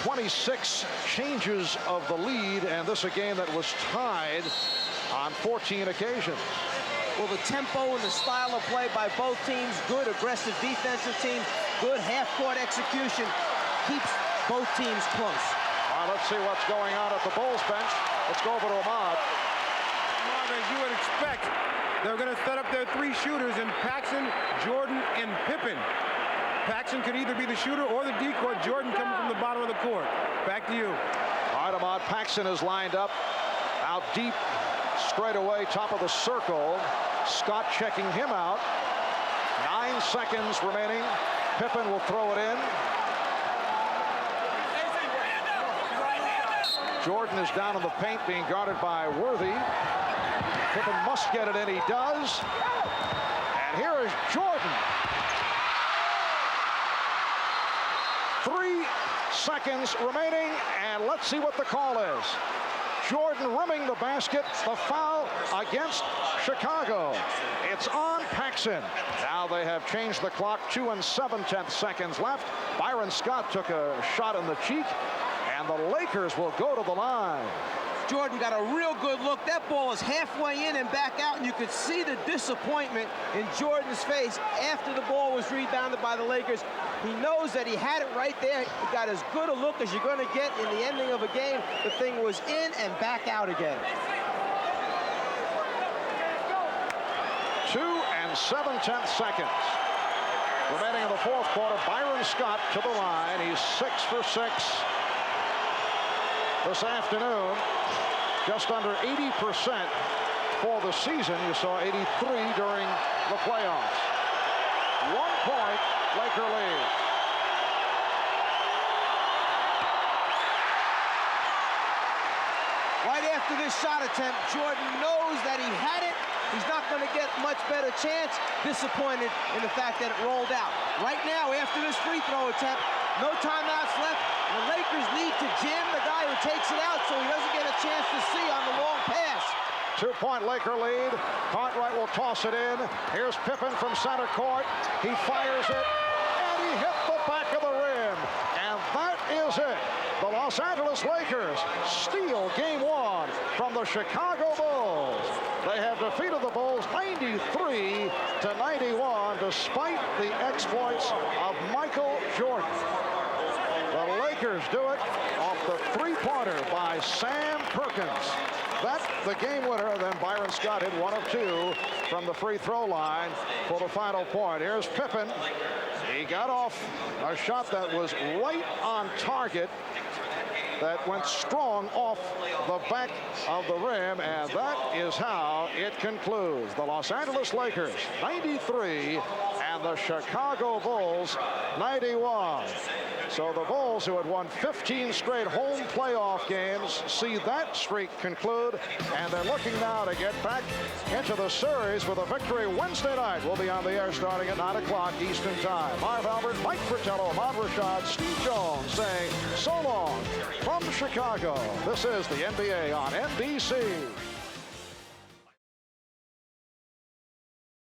A: 26 changes of the lead, and this a game that was tied on 14 occasions.
B: Well, the tempo and the style of play by both teams, good aggressive defensive teams, good half-court execution, keeps both teams close.
A: All right, let's see what's going on at the Bulls bench. Let's go over to Ahmad.
F: Ahmad, as you would expect, they're going to set up their 3 shooters in Paxson, Jordan, and Pippen. Paxson could either be the shooter or the decoy. Jordan coming from the bottom of the court. Back to you.
A: All right, Ahmad, Paxson is lined up out deep, straight away, top of the circle. Scott checking him out. 9 seconds remaining. Pippen will throw it in. Jordan is down in the paint, being guarded by Worthy. Pippen must get it in. He does. And here is Jordan. 3 seconds remaining, and let's see what the call is. Jordan rimming the basket. The foul against Chicago. It's on Paxson. Now they have changed the clock. 2 7/10 seconds left. Byron Scott took a shot in the cheek, and the Lakers will go to the line.
B: Jordan got a real good look. That ball is halfway in and back out, and you could see the disappointment in Jordan's face after the ball was rebounded by the Lakers. He knows that he had it right there. He got as good a look as you're going to get in the ending of a game. The thing was in and back out again.
A: 2 7/10 seconds remaining in the 4th quarter. Byron Scott to the line. He's 6 for 6 this afternoon. Just under 80% for the season. You saw 83 during the playoffs. 1 point, Laker lead.
B: Right after this shot attempt, Jordan knows that he had it. He's not going to get much better chance. Disappointed in the fact that it rolled out. Right now, after this free throw attempt, no timeouts left. The Lakers need to jam the guy who takes it out so he doesn't get a chance to see on the long pass.
A: 2-point Laker lead. Cartwright will toss it in. Here's Pippen from center court. He fires it, and he hit the back of the rim. And that is it. The Los Angeles Lakers steal game 1 from the Chicago Bulls. They have defeated the Bulls 93-91 despite the exploits of Michael Jordan. The Lakers Lakers do it off the three-pointer by Sam Perkins. That's the game winner. Then Byron Scott hit 1 of 2 from the free throw line for the final point. Here's Pippen. He got off a shot that was right on target, that went strong off the back of the rim, and that is how it concludes. The Los Angeles Lakers 93 and the Chicago Bulls 91. So the Bulls, who had won 15 straight home playoff games, see that streak conclude, and they're looking now to get back into the series with a victory Wednesday night. We'll be on the air starting at 9 o'clock Eastern Time. Marv Albert, Mike Fratello, Ahmad Rashad, Steve Jones saying so long from Chicago. This is the NBA on NBC.